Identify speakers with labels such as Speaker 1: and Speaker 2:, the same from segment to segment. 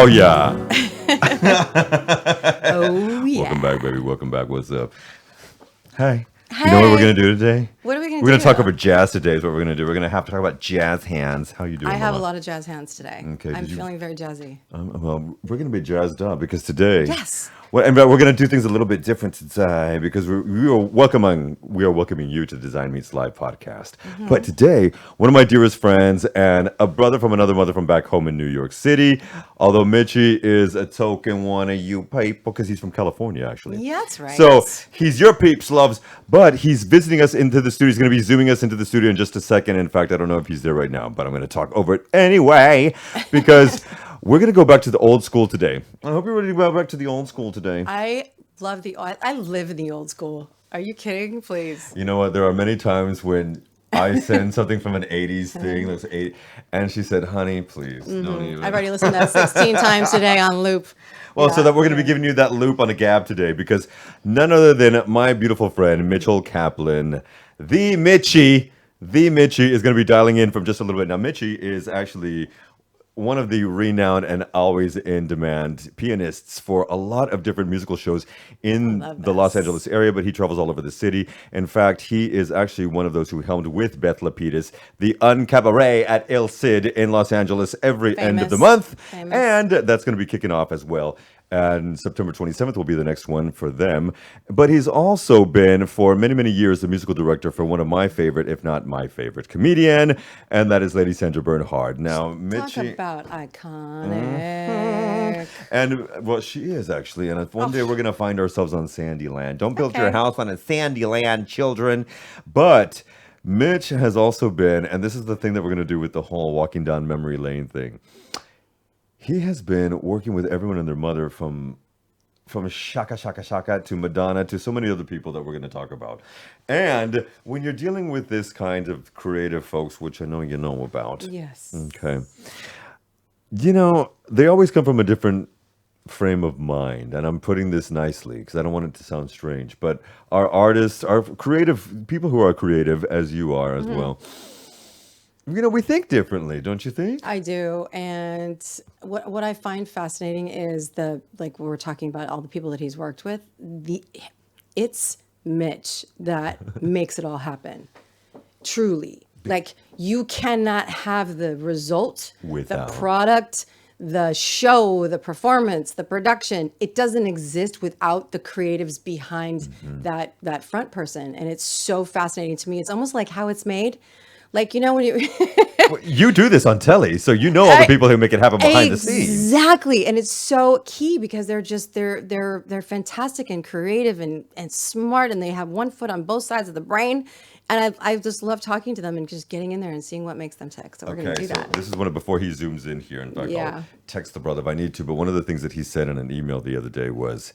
Speaker 1: Oh, yeah.
Speaker 2: Oh, yeah.
Speaker 1: Welcome back, baby. Welcome back. What's up? Hi.
Speaker 2: Hey.
Speaker 1: You know what we're going to do today?
Speaker 2: What are we going to do?
Speaker 1: We're going to talk about jazz today is what we're going to do. We're going to have to talk about jazz hands. How you doing,
Speaker 2: I have a
Speaker 1: Mama?
Speaker 2: lot of jazz hands today.
Speaker 1: Okay,
Speaker 2: I'm
Speaker 1: did you-
Speaker 2: feeling very jazzy.
Speaker 1: Well, we're going to be jazzed up because today...
Speaker 2: Yes.
Speaker 1: Well, and but we're going to do things a little bit different today because we are welcoming you to the Design Meets Live podcast. But today, one of my dearest friends and a brother from another mother from back home in New York City, although Mitchie is a token one of you people because he's from California, actually.
Speaker 2: Yeah, that's right.
Speaker 1: So he's your peeps, loves, but he's visiting us into the studio. He's going to be zooming us into the studio in just a second. In fact, I don't know if he's there right now, but I'm going to talk over it anyway because... We're going to go back to the old school today. I hope you're ready to go back to the old school today.
Speaker 2: I live in the old school. Are you kidding? Please.
Speaker 1: You know what? There are many times when I send something from an 80s thing, that's 80, and she said, honey, please, don't even.
Speaker 2: I've already listened to that 16 times today on loop.
Speaker 1: Well,
Speaker 2: Yeah.
Speaker 1: so that we're going to be giving you that loop on a gab today because none other than my beautiful friend, Mitchell Kaplan, the Mitchie is going to be dialing in from just a little bit. Now, Mitchie is actually... one of the renowned and always in demand pianists for a lot of different musical shows in the Los Angeles area, but he travels all over the city. In fact, he is actually one of those who helmed with Beth Lapidus, the Uncabaret at El Cid in Los Angeles every end of the month.
Speaker 2: Famous.
Speaker 1: And that's going to be kicking off as well. And September 27th will be the next one for them. But he's also been, for many, many years, the musical director for one of my favorite, if not my favorite, comedian, and that is Lady Sandra Bernhard. Now,
Speaker 2: Talk
Speaker 1: Mitchie...
Speaker 2: about iconic.
Speaker 1: And, well, she is, actually. And one day we're going to find ourselves on Sandy Land. Don't build your house on a sandy land, children. But Mitch has also been, and this is the thing that we're going to do with the whole walking down memory lane thing. He has been working with everyone and their mother from Shaka Shaka Shaka to Madonna to so many other people that we're going to talk about. And when you're dealing with this kind of creative folks, which I know you know about.
Speaker 2: Yes.
Speaker 1: Okay. You know, they always come from a different frame of mind. And I'm putting this nicely because I don't want it to sound strange. But our artists, our creative, people who are creative, as you are as well, you know, we think differently, don't you think?
Speaker 2: I do. And what I find fascinating is like we were talking about all the people that he's worked with, it's Mitch that makes it all happen. Truly. Like you cannot have the result,
Speaker 1: Without.
Speaker 2: the product, the show, the performance, the production. It doesn't exist without the creatives behind that front person. And it's so fascinating to me. It's almost like how it's made. Like, you know, when you
Speaker 1: Well, you do this on telly, so you know all the people who make it happen behind the scenes.
Speaker 2: Exactly. And it's so key because they're fantastic and creative and smart, and they have one foot on both sides of the brain. And I just love talking to them and just getting in there and seeing what makes them tick. So we're going to do that.
Speaker 1: This is one of before he zooms in here. In fact,
Speaker 2: Yeah.
Speaker 1: I'll text the brother if I need to. But one of the things that he said in an email the other day was,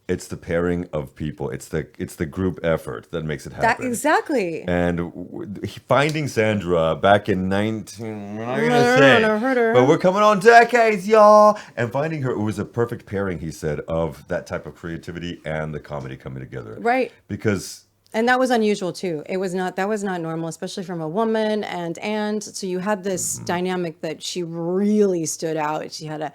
Speaker 1: it's the pairing of people. It's the group effort that makes it happen.
Speaker 2: Exactly.
Speaker 1: And finding Sandra back in 19, we're not gonna
Speaker 2: I
Speaker 1: say,
Speaker 2: don't hurt her.
Speaker 1: but we're coming on decades, y'all. And finding her, it was a perfect pairing, he said, of that type of creativity and the comedy coming together.
Speaker 2: Right.
Speaker 1: Because
Speaker 2: And that was unusual too. That was not normal, especially from a woman. And so you had this dynamic that she really stood out. She had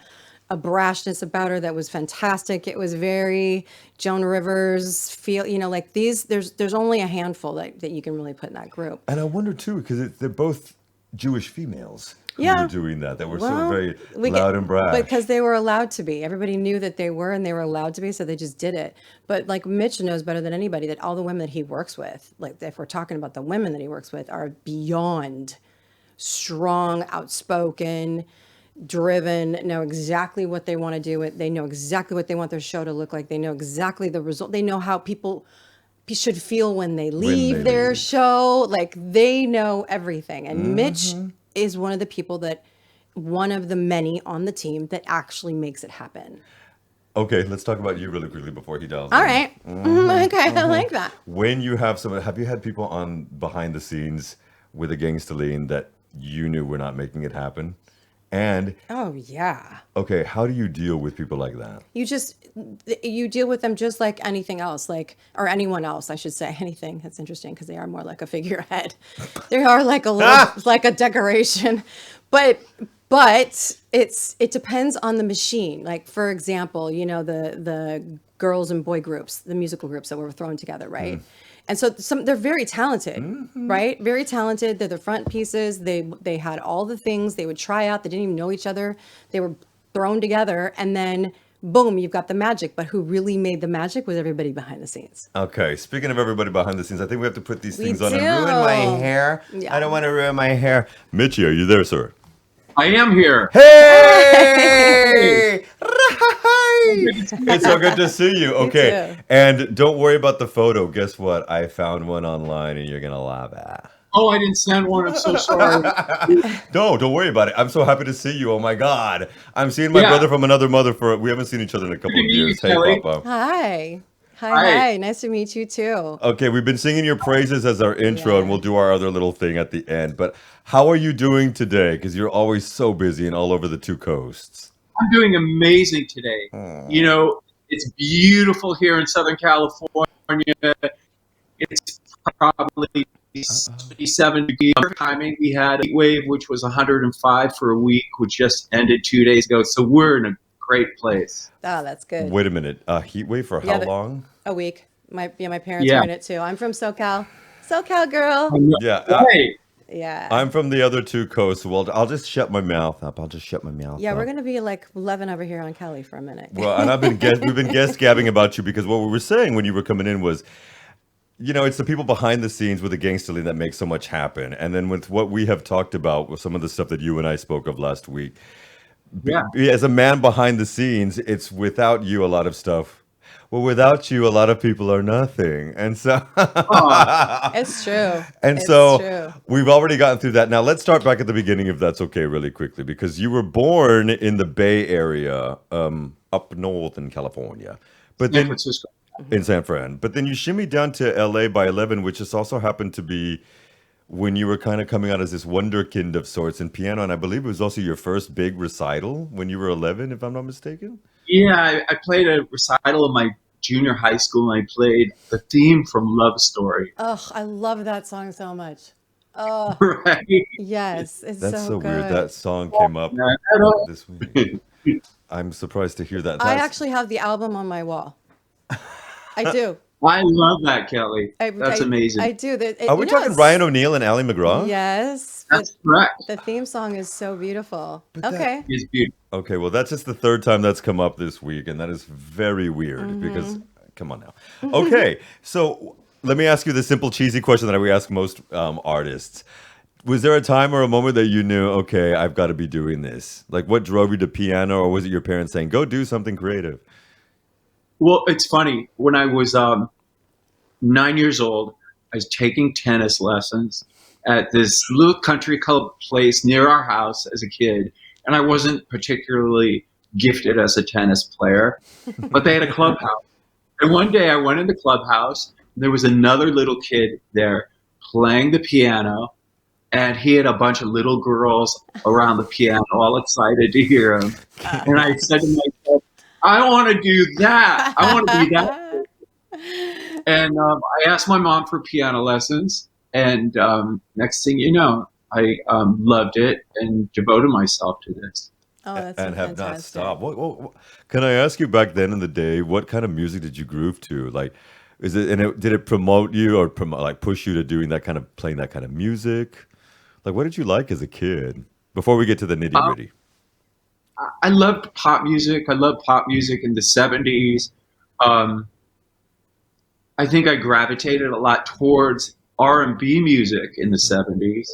Speaker 2: a brashness about her that was fantastic. It was very Joan Rivers feel, you know, like there's only a handful that you can really put in that group.
Speaker 1: And I wonder too, because they're both Jewish females who
Speaker 2: Yeah.
Speaker 1: were doing that. That were so
Speaker 2: Well,
Speaker 1: very
Speaker 2: we
Speaker 1: loud
Speaker 2: get-
Speaker 1: and brash.
Speaker 2: Because they were allowed to be. Everybody knew that they were, and they were allowed to be, so they just did it. But like Mitch knows better than anybody that all the women that he works with, like if we're talking about the women that he works with, are beyond strong, outspoken, driven, know exactly what they want to do. They know exactly what they want their show to look like. They know exactly the result. They know how people should feel when they leave their show. Like they know everything. And Mitch is one of the people one of the many on the team that actually makes it happen.
Speaker 1: Okay, let's talk about you really quickly before he dials
Speaker 2: All
Speaker 1: in.
Speaker 2: right. Okay, I like that.
Speaker 1: When you have you had people on behind the scenes with a gangsta lean that you knew were not making it happen? And
Speaker 2: Oh, yeah.
Speaker 1: okay, how do you deal with people like that?
Speaker 2: You deal with them just like anything else, or anyone else, I should say. Anything. That's interesting because they are more like a figurehead. They are like a little, like a decoration. But But it depends on the machine. Like for example, the girls and boy groups, the musical groups that were thrown together, right? And so they're very talented, right? Very talented. They're the front pieces. They had all the things. They would try out. They didn't even know each other. They were thrown together, and then boom, you've got the magic. But who really made the magic was everybody behind the scenes.
Speaker 1: Okay, speaking of everybody behind the scenes, I think we have to put these
Speaker 2: We
Speaker 1: things on
Speaker 2: do.
Speaker 1: and ruin my hair.
Speaker 2: Yeah.
Speaker 1: I don't want to ruin my hair. Mitchie, are you there, sir?
Speaker 3: I am here.
Speaker 1: Hey! It's so good to see you. Okay,
Speaker 2: too.
Speaker 1: and don't worry about the photo. Guess what? I found one online, and you're gonna love it.
Speaker 3: Oh, I didn't send one. I'm so sorry.
Speaker 1: No, don't worry about it. I'm so happy to see you. Oh my God, I'm seeing my
Speaker 3: Yeah.
Speaker 1: brother from another mother. We haven't seen each other in a couple of
Speaker 3: Good to meet you,
Speaker 1: years. Hey,
Speaker 3: Kelly.
Speaker 1: Papa.
Speaker 2: Hi. Hi,
Speaker 3: Hi.
Speaker 2: hi. Nice to meet you too.
Speaker 1: Okay, we've been singing your praises as our intro, and
Speaker 2: Yeah.
Speaker 1: we'll do our other little thing at the end. But how are you doing today? Because you're always so busy and all over the two coasts.
Speaker 3: I'm doing amazing today. You know, it's beautiful here in Southern California. It's probably 77 degrees. Timing. We had a heat wave, which was 105 for a week, which just ended 2 days ago. So we're in a great place.
Speaker 2: Oh, that's good.
Speaker 1: Wait a minute. Heat wave for
Speaker 2: Yeah,
Speaker 1: how
Speaker 2: the-
Speaker 1: long?
Speaker 2: A week. My parents
Speaker 3: Yeah.
Speaker 2: are in it too. I'm from SoCal. SoCal girl.
Speaker 1: Yeah,
Speaker 3: Hey,
Speaker 2: Yeah.
Speaker 1: I'm from the other two coasts. Well, I'll just shut my mouth up. I'll just shut my mouth
Speaker 2: Yeah,
Speaker 1: up.
Speaker 2: we're gonna be like 11 over here on Kelly for a minute.
Speaker 1: Well, and we've been guest gabbing about you because what we were saying when you were coming in was, it's the people behind the scenes with the gangsterly that make so much happen. And then with what we have talked about with some of the stuff that you and I spoke of last week,
Speaker 3: yeah.
Speaker 1: as a man behind the scenes, it's without you a lot of stuff. Well, without you, a lot of people are nothing. And so
Speaker 2: It's true.
Speaker 1: And
Speaker 2: It's
Speaker 1: so
Speaker 2: true.
Speaker 1: we've already gotten through that. Now let's start back at the beginning, if that's okay, really quickly, because you were born in the Bay Area, up north in California, but
Speaker 3: San
Speaker 1: then
Speaker 3: Francisco.
Speaker 1: in San Fran. But then you shimmied down to LA by 11, which just also happened to be when you were kind of coming out as this wonderkind of sorts in piano, and I believe it was also your first big recital when you were 11, if I'm not mistaken.
Speaker 3: Yeah, I played a recital in my junior high school, and I played the theme from Love Story.
Speaker 2: Oh, I love that song so much. Oh,
Speaker 3: Right?
Speaker 2: yes. It's
Speaker 1: That's so
Speaker 2: good.
Speaker 1: weird. That song came up
Speaker 3: I don't-
Speaker 1: this week. I'm surprised to hear that.
Speaker 2: I
Speaker 1: That's-
Speaker 2: actually have the album on my wall. I do.
Speaker 3: I love that, Kelly.
Speaker 2: I,
Speaker 3: That's
Speaker 2: I-
Speaker 3: amazing.
Speaker 2: I do.
Speaker 1: Are we talking Ryan O'Neal and Ally McGraw?
Speaker 2: Yes.
Speaker 3: That's correct.
Speaker 2: The theme song is so beautiful.
Speaker 1: that-
Speaker 2: Okay.
Speaker 3: It's beautiful.
Speaker 1: Okay, well, that's just the third time that's come up this week, and that is very weird because, come on now. Okay, so let me ask you the simple, cheesy question that we ask most artists. Was there a time or a moment that you knew, okay, I've got to be doing this? Like, what drove you to piano, or was it your parents saying, go do something creative?
Speaker 3: Well, it's funny. When I was 9 years old, I was taking tennis lessons at this little country club place near our house as a kid, and I wasn't particularly gifted as a tennis player, but they had a clubhouse. And one day I went in the clubhouse, and there was another little kid there playing the piano, and he had a bunch of little girls around the piano, all excited to hear him. And I said to myself, I want to do that. I want to be that. And I asked my mom for piano lessons, and next thing you know, I loved it and devoted myself to this.
Speaker 2: Oh, that's
Speaker 1: And
Speaker 2: so
Speaker 1: have not
Speaker 2: fantastic.
Speaker 1: stopped. Can I ask you, back then in the day, what kind of music did you groove to? Like, did it promote you or push you to doing that kind of, playing that kind of music? Like, what did you like as a kid? Before we get to the nitty gritty.
Speaker 3: I loved pop music. I loved pop music in the 70s. I think I gravitated a lot towards R&B music in the 70s.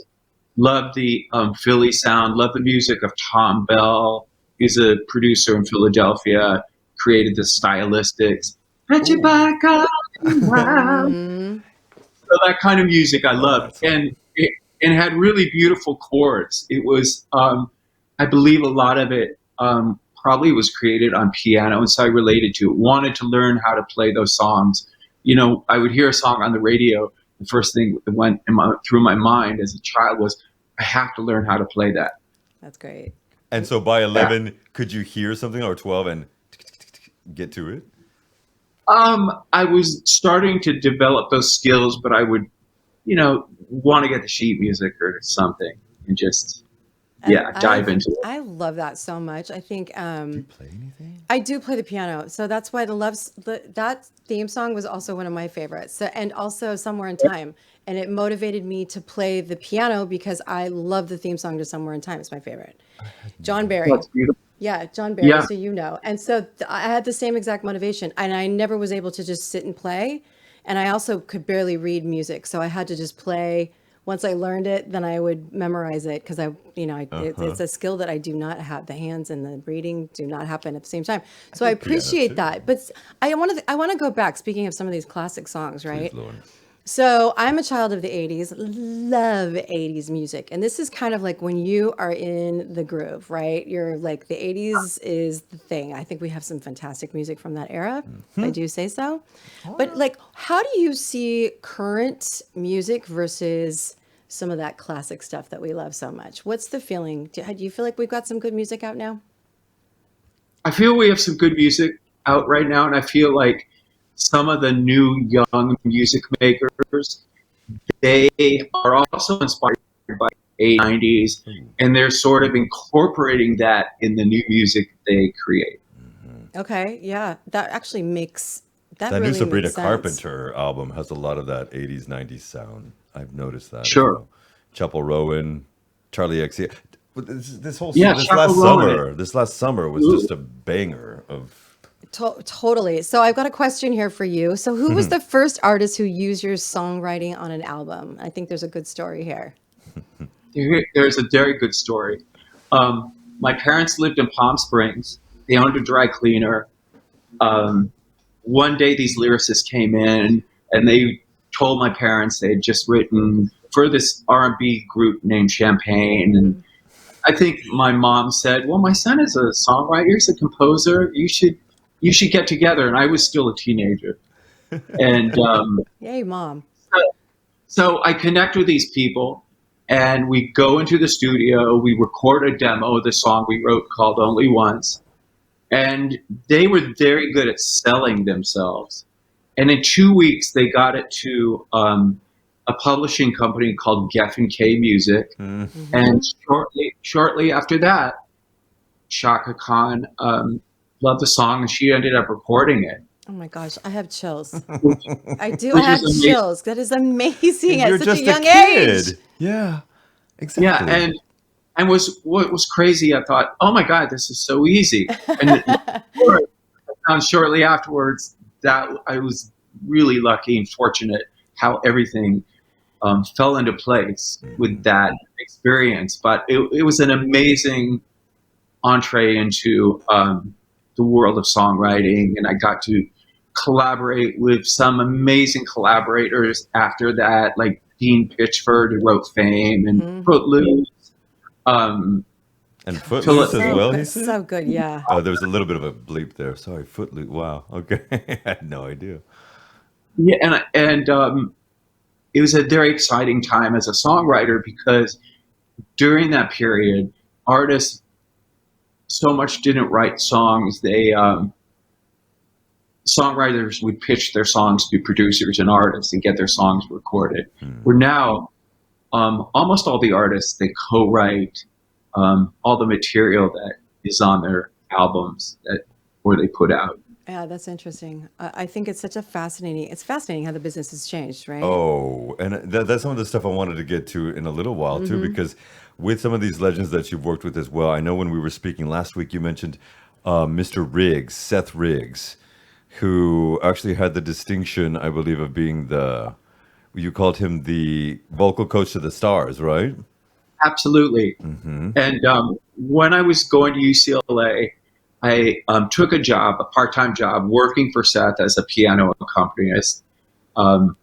Speaker 3: Loved the Philly sound. Loved the music of Tom Bell. He's a producer in Philadelphia. Created the stylistics. Bet you back up.
Speaker 2: Mhm.
Speaker 3: So that kind of music I loved,
Speaker 1: that
Speaker 3: and it had really beautiful chords. It was, I believe, a lot of it probably was created on piano, and so I related to it. Wanted to learn how to play those songs. You know, I would hear a song on the radio. The first thing that went through my mind as a child was, I have to learn how to play that.
Speaker 2: That's great.
Speaker 1: And so by 11, could you hear something, or 12 and get to it?
Speaker 3: I was starting to develop those skills, but I would, want to get the sheet music or something and just
Speaker 2: And
Speaker 3: yeah, dive into it.
Speaker 2: I love that so much. I think
Speaker 1: Do you play anything?
Speaker 2: I do play the piano, so that's why that theme song was also one of my favorites. So, and also Somewhere in Time, and it motivated me to play the piano because I love the theme song to Somewhere in Time. It's my favorite. John Barry.
Speaker 3: That's beautiful.
Speaker 2: Yeah, John Barry,
Speaker 3: Yeah,
Speaker 2: so you know. And so I had the same exact motivation, and I never was able to just sit and play. And I also could barely read music, so I had to just play. Once I learned it, then I would memorize it because it's a skill that I do not have. The hands and the reading do not happen at the same time. So I
Speaker 1: Piano
Speaker 2: appreciate
Speaker 1: too.
Speaker 2: that. But I want to go back. Speaking of some of these classic songs,
Speaker 1: Please,
Speaker 2: right?
Speaker 1: Lord.
Speaker 2: So I'm a child of the 80s, love 80s music. And this is kind of like when you are in the groove, right? You're like, the 80s is the thing. I think we have some fantastic music from that era, if I do say so. But like, how do you see current music versus some of that classic stuff that we love so much? What's the feeling? Do you feel like we've got some good music out now?
Speaker 3: I feel we have some good music out right now, and I feel like some of the new young music makers, they are also inspired by 80s, and they're sort of incorporating that in the new music they create.
Speaker 2: Okay, yeah, that
Speaker 1: That new
Speaker 2: really
Speaker 1: Sabrina
Speaker 2: makes sense.
Speaker 1: Carpenter album has a lot of that 80s, 90s sound. I've noticed that as
Speaker 3: Sure.
Speaker 1: well. Chapel Rowan, Charlie XC. But this whole
Speaker 3: Yeah,
Speaker 1: this
Speaker 3: Chappell
Speaker 1: last
Speaker 3: Rowan.
Speaker 1: summer was
Speaker 3: Absolutely.
Speaker 1: just a banger of.
Speaker 2: Totally. So I've got a question here for you. So who was the first artist who used your songwriting on an album? I think there's a good story here.
Speaker 3: There's a very good story. My parents lived in Palm Springs. They owned a dry cleaner. Um, One day, these lyricists came in and they told my parents they had just written for this R&B group named Champagne. And I think my mom said, "Well, my son is a songwriter. He's a composer. You should get together." And I was still a teenager. And
Speaker 2: Yay, mom.
Speaker 3: so I connect with these people, and we go into the studio. We record a demo of the song we wrote called "Only Once." And they were very good at selling themselves. And in 2 weeks, they got it to a publishing company called Geffen K Music.
Speaker 1: Mm.
Speaker 3: And shortly after that, Shaka Khan loved the song, and she ended up recording it.
Speaker 2: Oh my gosh, I have chills.
Speaker 3: Which,
Speaker 2: I do. I
Speaker 3: which
Speaker 2: have
Speaker 3: is amazing.
Speaker 2: chills. That is amazing
Speaker 1: And
Speaker 2: at
Speaker 1: you're
Speaker 2: such
Speaker 1: just
Speaker 2: a young
Speaker 1: kid.
Speaker 2: age.
Speaker 1: Yeah,
Speaker 3: Yeah,
Speaker 1: exactly.
Speaker 3: and what was crazy, I thought, oh my God, this is so easy. And I found shortly afterwards that I was really lucky and fortunate how everything fell into place with that experience. But it was an amazing entree into the world of songwriting, and I got to collaborate with some amazing collaborators after that, like Dean Pitchford, who wrote Fame and Footloose. Um,
Speaker 1: And
Speaker 3: Philip-
Speaker 1: Footloose as
Speaker 2: So
Speaker 1: well, he
Speaker 2: good.
Speaker 1: said?
Speaker 2: So good. Yeah.
Speaker 1: Oh, there was a little bit of a bleep there. Sorry, Footloose. Wow. Okay. I had no idea.
Speaker 3: yeah, and it was a very exciting time as a songwriter because during that period, artists so much didn't write songs. They songwriters would pitch their songs to producers and artists and get their songs recorded. Where now, almost all the artists, they co-write all the material that is on their albums or they put out.
Speaker 2: Yeah, that's interesting. I think it's fascinating how the business has changed, right?
Speaker 1: Oh, and that's some of the stuff I wanted to get to in a little while too, because with some of these legends that you've worked with as well, I know when we were speaking last week, you mentioned Mr. Riggs, Seth Riggs, who actually had the distinction, I believe, of being you called him the vocal coach to the stars, right?
Speaker 3: Absolutely. And when I was going to UCLA, I took a part-time job, working for Seth as a piano accompanist. And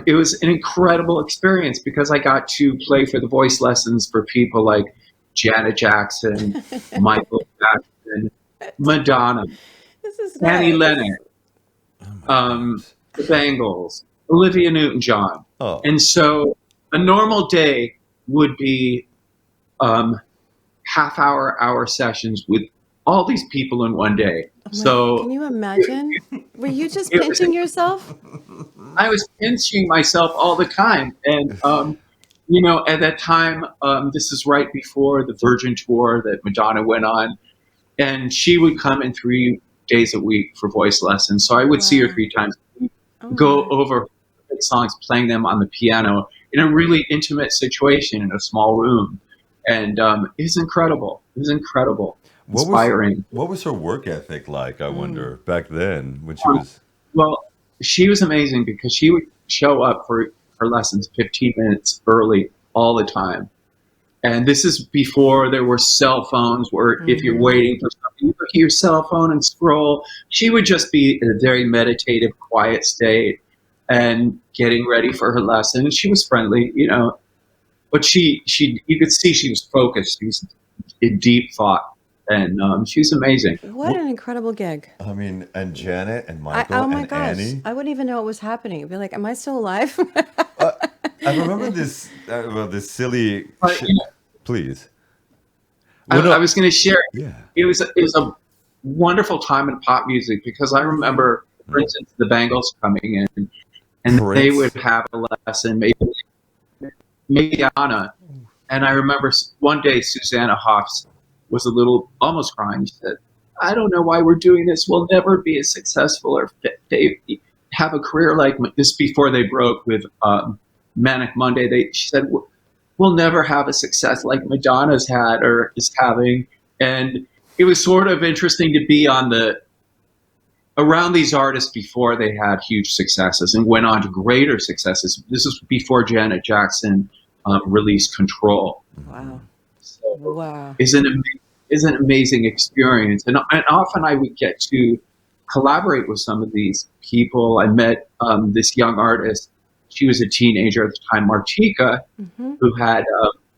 Speaker 3: it was an incredible experience because I got to play for the voice lessons for people like Janet Jackson, Michael Jackson, Madonna,
Speaker 2: This is
Speaker 3: Annie
Speaker 2: nice.
Speaker 3: Lennox, the Bangles, Olivia Newton-John.
Speaker 1: Oh,
Speaker 3: And so a normal day would be hour sessions with all these people in one day.
Speaker 2: Oh my-
Speaker 3: So
Speaker 2: can you imagine? Were you just
Speaker 3: It was-
Speaker 2: pinching yourself?
Speaker 3: I was pinching myself all the time. And, at that time, this is right before the Virgin tour that Madonna went on, and she would come in 3 days a week for voice lessons. So I would see her
Speaker 2: Wow.
Speaker 3: 3 times,
Speaker 2: Oh
Speaker 3: go
Speaker 2: my.
Speaker 3: over songs, playing them on the piano in a really intimate situation in a small room, and it was incredible. It was incredible,
Speaker 1: What was
Speaker 3: inspiring.
Speaker 1: what was her work ethic like, I
Speaker 2: Mm.
Speaker 1: wonder, back then when she
Speaker 3: Um,
Speaker 1: was
Speaker 3: well, she was amazing because she would show up for her lessons 15 minutes early all the time. And this is before there were cell phones where if you're
Speaker 2: Mm-hmm.
Speaker 3: waiting for something, you look at your cell phone and scroll. She would just be in a very meditative, quiet state and getting ready for her lesson. And she was friendly, but she you could see she was focused. She was in deep thought, and she was amazing.
Speaker 2: What an incredible gig.
Speaker 1: I mean, and Janet and
Speaker 2: I
Speaker 1: Michael
Speaker 2: oh my
Speaker 1: and
Speaker 2: gosh.
Speaker 1: Annie.
Speaker 2: I wouldn't even know what was happening. I'd be like, am I still alive?
Speaker 1: Uh, I remember this this silly
Speaker 3: But
Speaker 1: shit. Please.
Speaker 3: I,
Speaker 1: Well,
Speaker 3: I
Speaker 1: no,
Speaker 3: was going to share.
Speaker 1: yeah.
Speaker 3: It was a wonderful time in pop music because I remember, for
Speaker 1: Mm.
Speaker 3: instance, the Bangles coming in, and they would
Speaker 1: Prince.
Speaker 3: have a lesson, maybe Anna. And I remember one day Susanna Hoffs was a little almost crying. She said, "I don't know why we're doing this. We'll never be as successful or they have a career like this." Before they broke with Manic Monday, she said, "We'll never have a success like Madonna's had or is having." And it was sort of interesting to be on the around these artists before they had huge successes and went on to greater successes. This is before Janet Jackson released Control.
Speaker 2: Wow.
Speaker 3: So
Speaker 2: Wow.
Speaker 3: is an amazing experience. And often I would get to collaborate with some of these people. I met this young artist. She was a teenager at the time, Martika,
Speaker 2: Mm-hmm.
Speaker 3: who had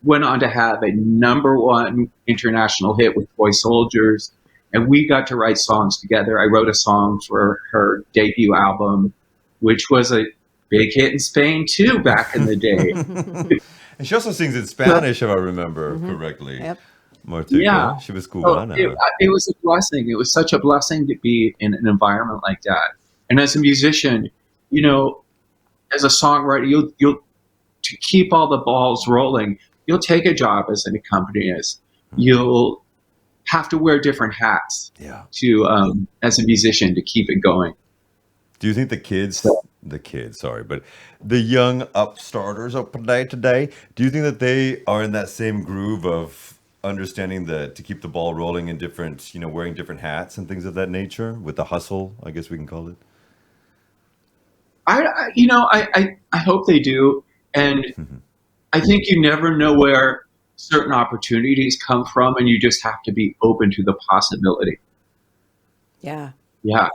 Speaker 3: went on to have a #1 international hit with Toy Soldiers, and we got to write songs together. I wrote a song for her debut album, which was a big hit in Spain too back in the day.
Speaker 1: And she also sings in
Speaker 3: So,
Speaker 1: Spanish, if I remember
Speaker 2: Mm-hmm.
Speaker 1: correctly.
Speaker 2: Yep.
Speaker 3: yeah,
Speaker 1: Martica, she was
Speaker 3: so
Speaker 1: Cubana.
Speaker 3: it was a blessing. It was such a blessing to be in an environment like that. And as a musician, you know, as a songwriter, you'll to keep all the balls rolling, you'll take a job as an accompanist. You'll have to wear different hats
Speaker 1: Yeah.
Speaker 3: to as a musician to keep it going.
Speaker 1: Do you think
Speaker 3: So
Speaker 1: sorry, but the young upstarters of today, do you think that they are in that same groove of understanding to keep the ball rolling in different, wearing different hats and things of that nature with the hustle, I guess we can call it?
Speaker 3: I hope they do, and I think you never know where certain opportunities come from, and you just have to be open to the possibility.
Speaker 2: Yeah.
Speaker 3: Yeah,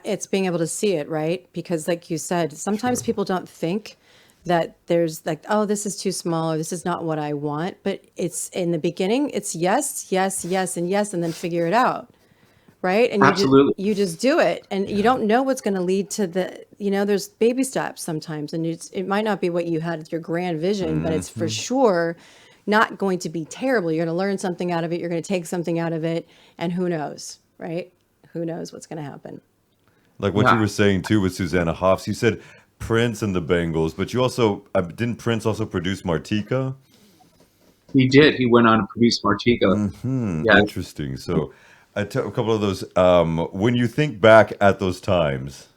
Speaker 2: It's being able to see it, right? Because, like you said, sometimes
Speaker 1: True.
Speaker 2: people don't think that there's like, oh, this is too small or this is not what I want. But it's in the beginning, it's yes, yes, yes, and yes, and then figure it out, right? And
Speaker 3: absolutely.
Speaker 2: you just do it, and you
Speaker 1: Yeah.
Speaker 2: don't know what's going to lead to there's baby steps sometimes, and it might not be what you had as your grand vision, but it's for
Speaker 1: Hmm.
Speaker 2: sure not going to be terrible. You're going to learn something out of it. You're going to take something out of it, and who knows, right? Who knows what's going to happen?
Speaker 1: Like what you
Speaker 3: Yeah,
Speaker 1: were saying too with Susanna Hoffs, you said Prince and the Bengals, but you also didn't Prince also produce Martika?
Speaker 3: he did. He went on to produce Martigo. Yeah.
Speaker 1: Interesting. So, a couple of those. When you think back at those times,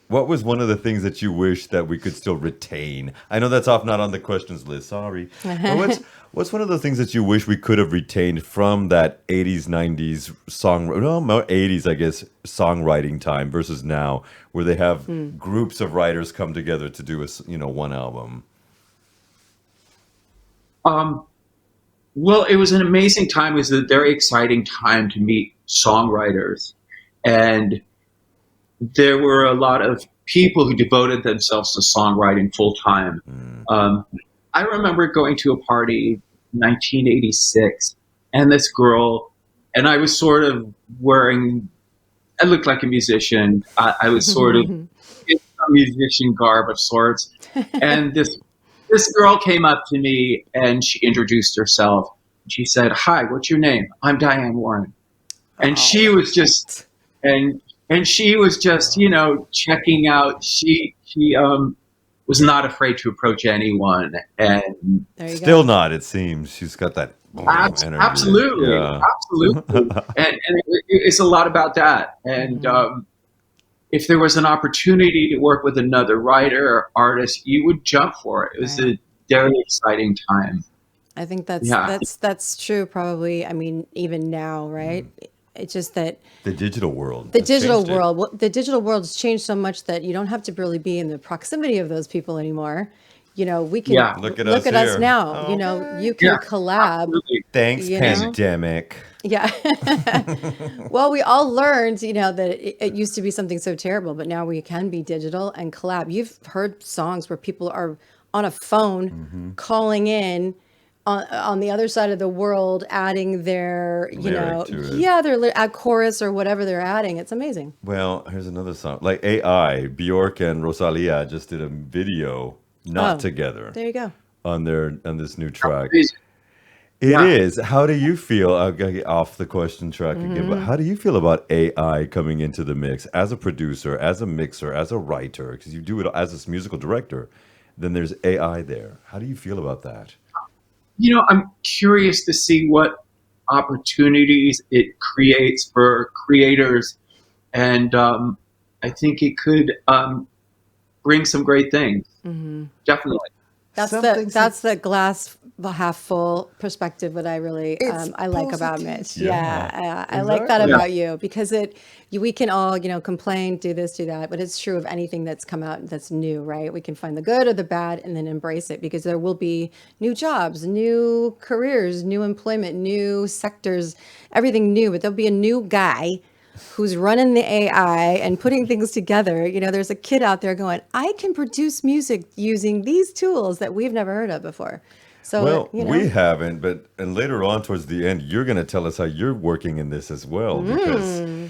Speaker 1: what was one of the things that you wish that we could still retain? I know that's off not on the questions list. Sorry, but what's one of the things that you wish we could have retained from that '80s, '90s no, more '80s, I guess, songwriting time versus now, where they have groups of writers come together to do one album.
Speaker 3: Um, well, it was an amazing time. It was a very exciting time to meet songwriters, and there were a lot of people who devoted themselves to songwriting full time.
Speaker 1: Mm.
Speaker 3: Um, I remember going to a party in 1986, and this girl, and I was sort of wearing, I looked like a musician. I was sort of in a musician garb of sorts. And this girl came up to me and she introduced herself. She said, "Hi, what's your name?" "I'm Diane Warren." And she
Speaker 2: Oh,
Speaker 3: was just and she was just checking out. She was not afraid to approach anyone, and
Speaker 2: There you
Speaker 1: Still
Speaker 2: go.
Speaker 1: not, it seems. She's got that energy.
Speaker 3: absolutely,
Speaker 1: Yeah.
Speaker 3: absolutely, and it's a lot about that. And if there was an opportunity to work with another writer or artist, you would jump for it. It was
Speaker 2: Right.
Speaker 3: a very exciting time.
Speaker 2: I think
Speaker 3: Yeah,
Speaker 2: that's true probably. I mean, even now, right? It's just that
Speaker 1: The digital world
Speaker 2: the
Speaker 1: has
Speaker 2: digital
Speaker 1: changed it.
Speaker 2: world, the digital world has changed so much that you don't have to really be in the proximity of those people anymore. We can
Speaker 3: yeah,
Speaker 1: Look at us
Speaker 2: look at us
Speaker 1: here.
Speaker 2: now.
Speaker 1: Okay.
Speaker 2: You
Speaker 3: yeah,
Speaker 2: can collab.
Speaker 3: absolutely.
Speaker 1: Thanks,
Speaker 2: You know,
Speaker 1: pandemic.
Speaker 2: yeah. Well, we all learned, that it used to be something so terrible, but now we can be digital and collab. You've heard songs where people are on a phone calling in on the other side of the world, adding their,
Speaker 1: Lyric to it.
Speaker 2: yeah, their add chorus or whatever they're adding. It's amazing.
Speaker 1: Well, here's another song. Like AI, Bjork and Rosalia just did a video not
Speaker 2: Oh,
Speaker 1: together
Speaker 2: there you go.
Speaker 1: on this new track.
Speaker 3: Crazy.
Speaker 1: It
Speaker 3: Yeah.
Speaker 1: is. How do you feel? I'll get off the question track again, but how do you feel about AI coming into the mix as a producer, as a mixer, as a writer? Because you do it as a musical director. Then there's AI there. How do you feel about that?
Speaker 3: I'm curious to see what opportunities it creates for creators, and I think it could bring some great things. Definitely.
Speaker 1: Something's
Speaker 2: That's the glass half full perspective that I really
Speaker 1: It's
Speaker 2: I like about
Speaker 1: positive.
Speaker 2: Mitch.
Speaker 1: Yeah,
Speaker 2: Yeah, I like that
Speaker 1: exactly.
Speaker 3: Yeah,
Speaker 2: about you because we can all complain, do this, do that, but it's true of anything that's come out that's new, right? We can find the good or the bad and then embrace it because there will be new jobs, new careers, new employment, new sectors, everything new. But there'll be a new guy who's running the AI and putting things together. There's a kid out there going, I can produce music using these tools that we've never heard of before. So,
Speaker 1: Well, we haven't, but and later on towards the end, you're going to tell us how you're working in this as well, because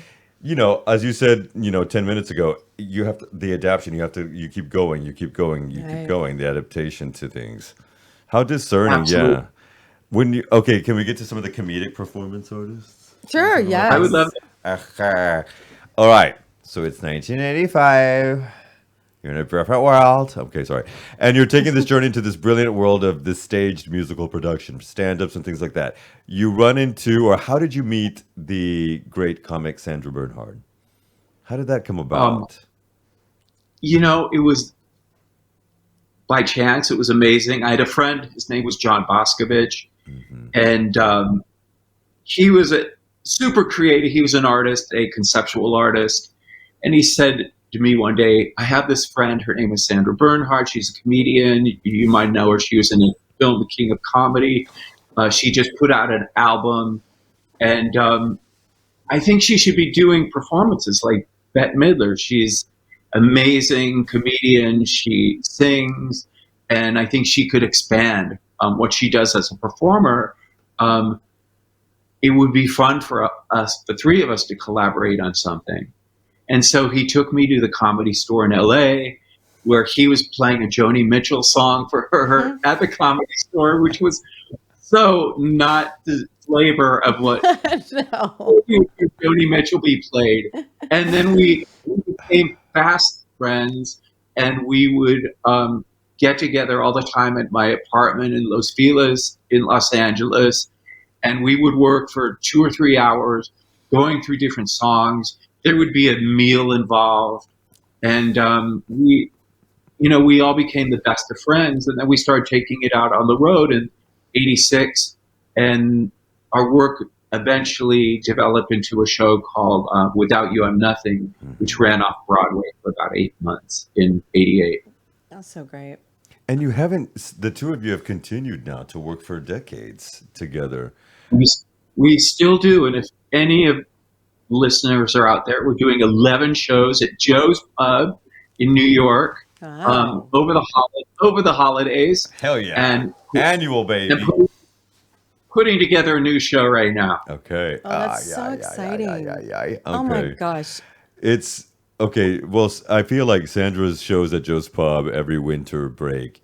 Speaker 1: as you said, 10 minutes ago, you have the adaptation. You keep going, you keep going, you keep
Speaker 2: right.
Speaker 1: going. The adaptation to things. How discerning,
Speaker 3: absolutely.
Speaker 1: yeah. When you okay, can we get to some of the comedic performance artists? Can we
Speaker 2: Sure,
Speaker 1: talk about
Speaker 3: I would
Speaker 1: them?
Speaker 3: love
Speaker 2: yes.
Speaker 3: that.
Speaker 1: Aha. All right. So it's 1985. You're in a perfect world. Okay, sorry. And you're taking this journey into this brilliant world of this staged musical production, stand-ups and things like that. You run into, or how did you meet the great comic Sandra Bernhard? How did that come
Speaker 3: Um,
Speaker 1: about?
Speaker 3: it was by chance. It was amazing. I had a friend. His name was John Boscovich,
Speaker 1: Hmm.
Speaker 3: and he was a super creative. He was an artist, a conceptual artist, and he said to me one day, "I have this friend. Her name is Sandra Bernhard. She's a comedian. You might know her. She was in the film The King of Comedy. She just put out an album, and I think she should be doing performances like Bette Midler. She's amazing comedian. She sings, and I think she could expand what she does as a performer. Um, it would be fun for us, the three of us, to collaborate on something." And so he took me to the Comedy Store in LA, where he was playing a Joni Mitchell song for her at the Comedy Store, which was so not the flavor of what
Speaker 2: No.
Speaker 3: Joni Mitchell be played. And then we became fast friends, and we would get together all the time at my apartment in Los Feliz in Los Angeles, and we would work for 2 or 3 hours going through different songs. There would be a meal involved, and we all became the best of friends. And then we started taking it out on the road in '86, and our work eventually developed into a show called Without You I'm Nothing, which ran off Broadway for about 8 months in '88.
Speaker 2: That's so great.
Speaker 1: And you haven't, the two of you have continued now to work for decades together.
Speaker 3: We, we still do, and if any of listeners are out there, we're doing 11 shows at Joe's Pub in New York
Speaker 2: Wow.
Speaker 3: over the holidays,
Speaker 1: Hell yeah.
Speaker 3: and
Speaker 1: Annual
Speaker 3: and
Speaker 1: baby.
Speaker 3: putting together a new show right now.
Speaker 1: Okay.
Speaker 2: Oh, that's
Speaker 1: Yeah,
Speaker 2: so
Speaker 1: yeah, yeah, yeah, yeah,
Speaker 2: exciting.
Speaker 1: yeah.
Speaker 2: Oh my
Speaker 1: Okay.
Speaker 2: gosh.
Speaker 1: It's okay. Well, I feel like Sandra's shows at Joe's Pub every winter break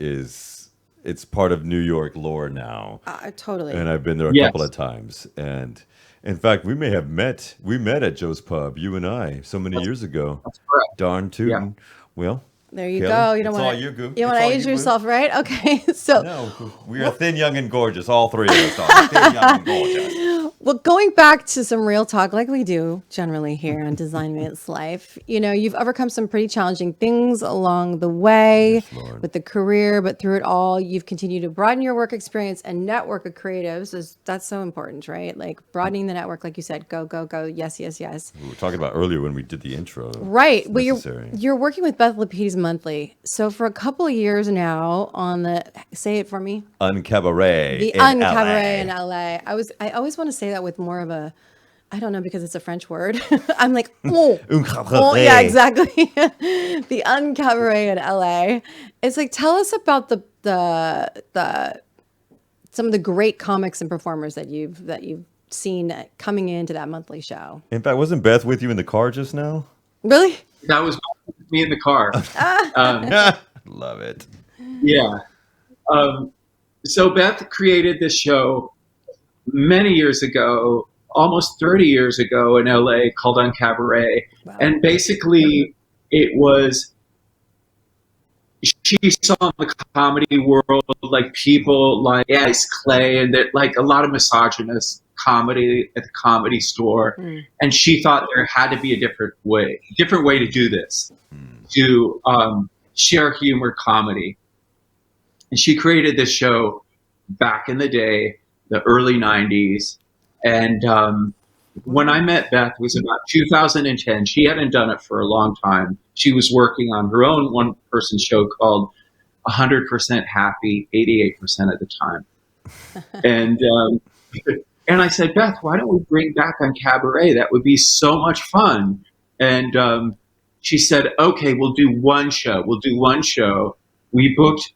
Speaker 1: it's part of New York lore now,
Speaker 2: Totally.
Speaker 1: and I've been there a couple
Speaker 3: Yes,
Speaker 1: of times. And in fact, we may have met. We met at Joe's Pub, you and I, so many
Speaker 3: that's,
Speaker 1: years ago.
Speaker 3: that's correct.
Speaker 1: Darn
Speaker 3: Yeah.
Speaker 1: tootin'. Well,
Speaker 2: There you
Speaker 1: Kelly,
Speaker 2: go. You don't
Speaker 1: it's all
Speaker 2: want
Speaker 1: you, Goo.
Speaker 2: you want
Speaker 1: It's
Speaker 2: to
Speaker 1: all
Speaker 2: age
Speaker 1: you, Boo.
Speaker 2: yourself, right? Okay. So
Speaker 1: No, we are thin, young, and gorgeous. All three of us are thin, young, and gorgeous.
Speaker 2: well, going back to some real talk, like we do generally here on Design Meets Life, you've overcome some pretty challenging things along the way
Speaker 1: Yes, Lord.
Speaker 2: with the career, but through it all, you've continued to broaden your work experience and network of creatives. That's so important, right? Like broadening the network, like you said, go, go, go. Yes, yes, yes.
Speaker 1: We were talking about earlier when we did the intro.
Speaker 2: Right.
Speaker 1: It's
Speaker 2: Well,
Speaker 1: necessary.
Speaker 2: you're working with Beth Lapides Monthly. So for a couple of years now on say it for me.
Speaker 1: Uncabaret
Speaker 2: The
Speaker 1: in
Speaker 2: Uncabaret
Speaker 1: LA.
Speaker 2: in LA. I always want to say that with more of a, I don't know, because it's a French word. I'm like, oh, oh, yeah,
Speaker 1: Uncabaret.
Speaker 2: exactly. The Uncabaret in LA. It's like, tell us about the some of the great comics and performers that you've seen coming into that monthly show.
Speaker 1: In fact, wasn't Beth with you in the car just now?
Speaker 2: Really?
Speaker 3: That was me in the car.
Speaker 1: Love it.
Speaker 3: Yeah. So Beth created this show many years ago, almost 30 years ago in LA, called On Cabaret.
Speaker 2: Wow.
Speaker 3: And basically it was, she saw the comedy world, like people like Ice Clay and that, like a lot of misogynist comedy at the Comedy Store. And she thought there had to be a different way to do this, to share humor comedy. And she created this show back in the day, the early 90s. And when I met Beth, it was about 2010. She hadn't done it for a long time. She was working on her own one-person show called 100% Happy, 88% of the time. And I said, Beth, why don't we bring back On Cabaret? That would be so much fun. And she said, okay, we'll do one show. We booked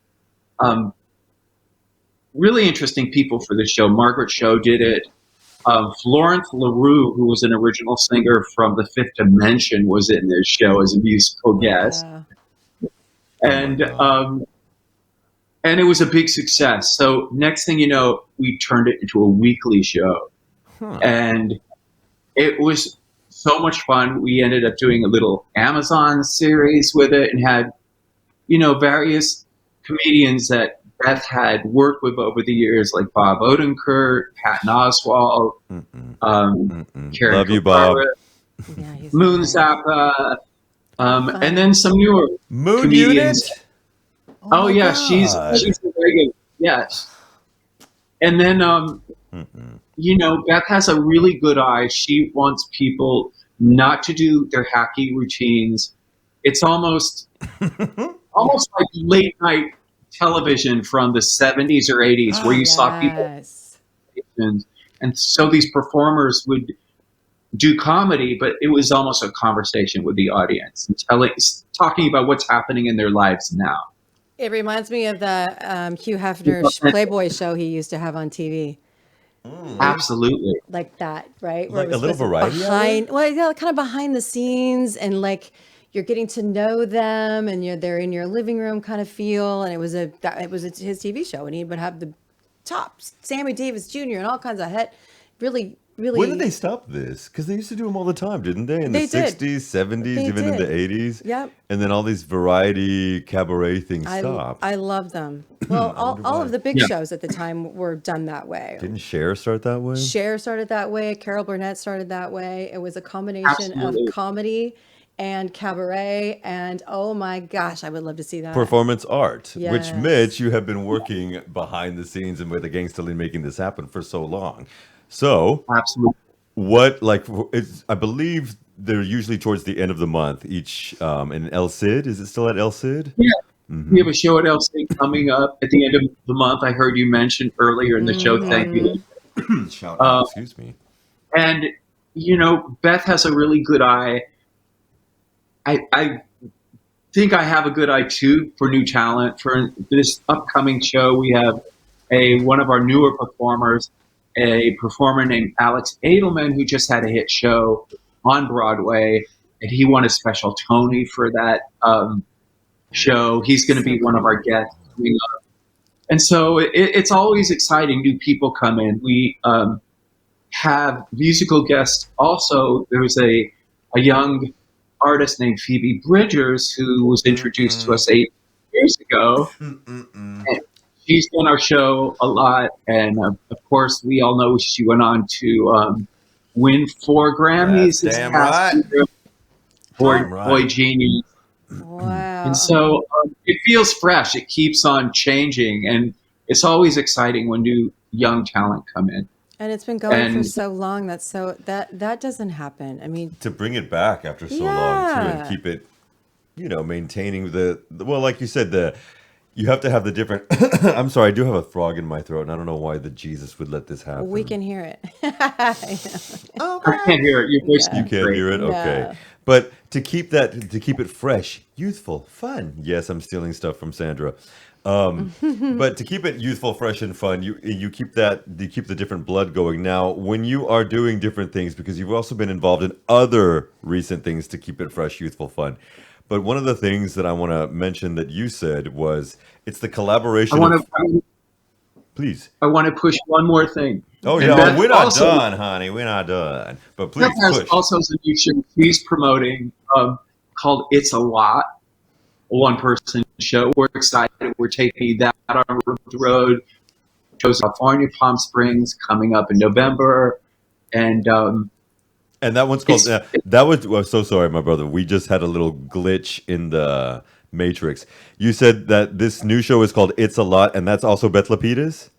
Speaker 3: really interesting people for the show. Margaret Cho did it. Florence LaRue, who was an original singer from The Fifth Dimension, was in this show as a musical guest. And it was a big success. So next thing you know, we turned it into a weekly show. And it was so much fun. We ended up doing a little Amazon series with it and had, various comedians that Beth had worked with over the years, like Bob Odenkirk, Patton Oswalt, Karen
Speaker 1: Love you, Bob.
Speaker 2: Yeah,
Speaker 3: Moon Zappa, and then some newer
Speaker 1: Moon
Speaker 3: comedians.
Speaker 1: Unit?
Speaker 3: Oh
Speaker 1: my
Speaker 3: yeah,
Speaker 1: God.
Speaker 3: she's very good. Yes. And then Beth has a really good eye. She wants people not to do their hacky routines. It's almost like late night television from the 70s or 80s where you saw people, and so these performers would do comedy, but it was almost a conversation with the audience and talking about what's happening in their lives now.
Speaker 2: It reminds me of the Hugh Hefner Playboy show he used to have on TV.
Speaker 3: Absolutely.
Speaker 2: Like that, right?
Speaker 1: Like a little variety
Speaker 2: behind, well, yeah, kind of behind the scenes, and like you're getting to know them, and they're in your living room kind of feel. And it was his TV show, and he would have the top Sammy Davis Jr. and all kinds of really.
Speaker 1: When did they stop this? Because they used to do them all the time, didn't they? In the
Speaker 2: They did.
Speaker 1: 60s, 70s,
Speaker 2: They
Speaker 1: even in
Speaker 2: did.
Speaker 1: the 80s.
Speaker 2: Yep.
Speaker 1: And then all these variety cabaret things stopped.
Speaker 2: I love them. Well, all
Speaker 1: why.
Speaker 2: of the big shows at the time were done that way.
Speaker 1: Didn't Cher start that way?
Speaker 2: Cher started that way. Carol Burnett started that way. It was a combination
Speaker 3: Absolutely.
Speaker 2: of comedy and cabaret. And oh my gosh, I would love to see that.
Speaker 1: Performance art, which,
Speaker 2: Yes.
Speaker 1: Mitch, you have been working behind the scenes and with the Gangsta Lean making this happen for so long. So,
Speaker 3: Absolutely.
Speaker 1: I believe they're usually towards the end of the month, each in El Cid. Is it still at El Cid?
Speaker 3: Yeah. We have a show at LC coming up at the end of the month. I heard you mention earlier in the show. Thank you.
Speaker 1: Shout out, excuse me.
Speaker 3: And, Beth has a really good eye. I think I have a good eye too for new talent. For this upcoming show, we have one of our newer performers, a performer named Alex Edelman, who just had a hit show on Broadway, and he won a special Tony for that show. He's going to be one of our guests coming up. And so it's always exciting. New people come in. We have musical guests. Also, there was a young artist named Phoebe Bridgers, who was introduced to us 8 years ago. And she's done our show a lot, and of course, we all know she went on to win 4
Speaker 1: That's
Speaker 3: Grammys this
Speaker 1: damn
Speaker 3: past
Speaker 1: right.
Speaker 3: year for
Speaker 1: Damn right.
Speaker 3: Boy Genius.
Speaker 2: Wow.
Speaker 3: And so it feels fresh. It keeps on changing, and it's always exciting when new young talent come in.
Speaker 2: And it's been going for
Speaker 3: And
Speaker 2: so long. That doesn't happen. I mean,
Speaker 1: To bring it back after so long too, and
Speaker 2: yeah.
Speaker 1: keep it, maintaining well, like you said, you have to have the different. I'm sorry, I do have a frog in my throat, and I don't know why the Jesus would let this happen.
Speaker 2: We can hear it.
Speaker 3: I can't hear it. Your voice
Speaker 2: Yeah.
Speaker 1: You
Speaker 3: is
Speaker 1: can't
Speaker 3: great.
Speaker 1: hear it?
Speaker 2: No.
Speaker 1: Okay. But to keep it fresh, youthful, fun. Yes, I'm stealing stuff from Sandra. But to keep it youthful, fresh, and fun, you keep the different blood going. Now, when you are doing different things, because you've also been involved in other recent things to keep it fresh, youthful, fun. But one of the things that I want to mention that you said was it's the
Speaker 3: I
Speaker 1: collaboration
Speaker 3: want
Speaker 1: of,
Speaker 3: to.
Speaker 1: please.
Speaker 3: I want to push one more thing.
Speaker 1: Oh
Speaker 3: And
Speaker 1: yeah,
Speaker 3: Beth
Speaker 1: we're not
Speaker 3: also,
Speaker 1: done, honey. We're not done. But
Speaker 3: Beth
Speaker 1: please
Speaker 3: has
Speaker 1: push.
Speaker 3: also has a new show she's promoting called "It's a Lot," a one-person show. We're excited. We're taking that on the road. Shows California, Palm Springs coming up in November, and
Speaker 1: And that one's called.
Speaker 3: it's
Speaker 1: That was. Well, so sorry, my brother. We just had a little glitch in the Matrix. You said that this new show is called "It's a Lot," and that's also Beth Lapidus.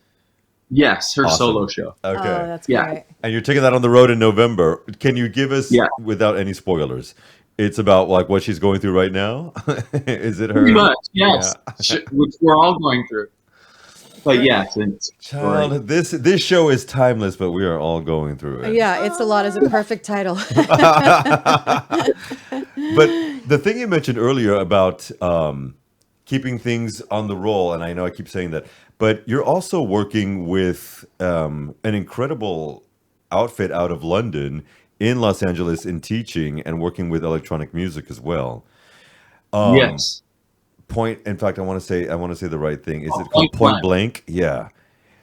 Speaker 3: yes, her
Speaker 1: Awesome.
Speaker 3: solo show.
Speaker 2: Oh,
Speaker 1: Okay.
Speaker 2: that's
Speaker 3: Yeah.
Speaker 2: great.
Speaker 1: And you're taking that on the road in November. Can you give us,
Speaker 3: Yeah,
Speaker 1: without any spoilers, it's about like what she's going through right now? Is it
Speaker 3: pretty
Speaker 1: her?
Speaker 3: much.
Speaker 1: Yeah.
Speaker 3: Yes, which we're all going through. But yes, it's great.
Speaker 1: Child, this show is timeless, but we are all going through it.
Speaker 2: Yeah, It's a Lot is a perfect title.
Speaker 1: But the thing you mentioned earlier about keeping things on the roll, and I know I keep saying that, but you're also working with an incredible outfit out of London in Los Angeles in teaching and working with electronic music as well.
Speaker 3: Yes.
Speaker 1: In fact, I want to say the right thing. Is it called
Speaker 3: Point
Speaker 1: Point
Speaker 3: Blank.
Speaker 1: Blank? Yeah.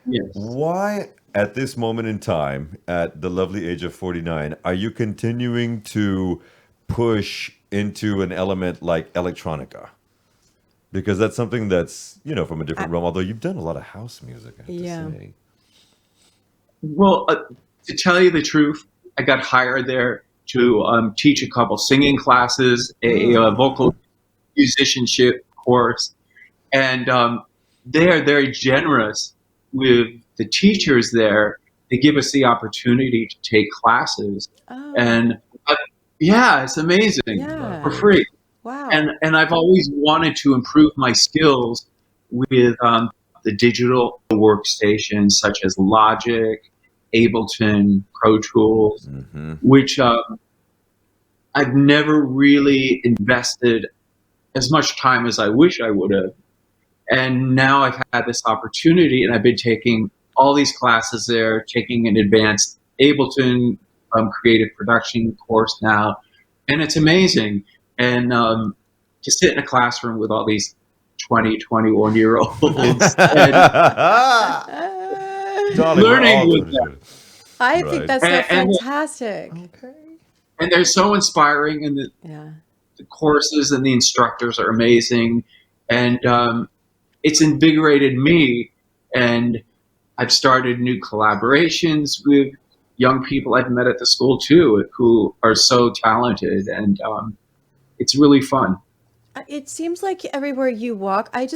Speaker 3: Yes.
Speaker 1: Why, at this moment in time, at the lovely age of 49, are you continuing to push into an element like electronica? Because that's something that's, from a different realm, although you've done a lot of house music, I have
Speaker 2: Yeah.
Speaker 1: to say.
Speaker 3: Well, to tell you the truth, I got hired there to teach a couple singing classes, a vocal musicianship course, and they are very generous with the teachers there. They give us the opportunity to take classes,
Speaker 2: Oh,
Speaker 3: and yeah, it's amazing
Speaker 2: yeah.
Speaker 3: for free.
Speaker 2: Wow.
Speaker 3: And I've always wanted to improve my skills with the digital workstations such as Logic, Ableton, Pro Tools,
Speaker 1: Mm-hmm.
Speaker 3: which I've never really invested as much time as I wish I would have. And now I've had this opportunity, and I've been taking all these classes there, taking an advanced Ableton creative production course now, and it's amazing. And to sit in a classroom with all these 20, 21-year-olds and
Speaker 1: Darling, we're
Speaker 3: learning
Speaker 1: all
Speaker 3: with
Speaker 1: going
Speaker 3: them.
Speaker 1: to
Speaker 2: I
Speaker 1: Right.
Speaker 2: think that's so
Speaker 3: And
Speaker 2: fantastic.
Speaker 3: they're so inspiring, and
Speaker 2: Yeah.
Speaker 3: the courses and the instructors are amazing, and it's invigorated me. And I've started new collaborations with young people I've met at the school too, who are so talented, and it's really fun.
Speaker 2: It seems like everywhere you walk, I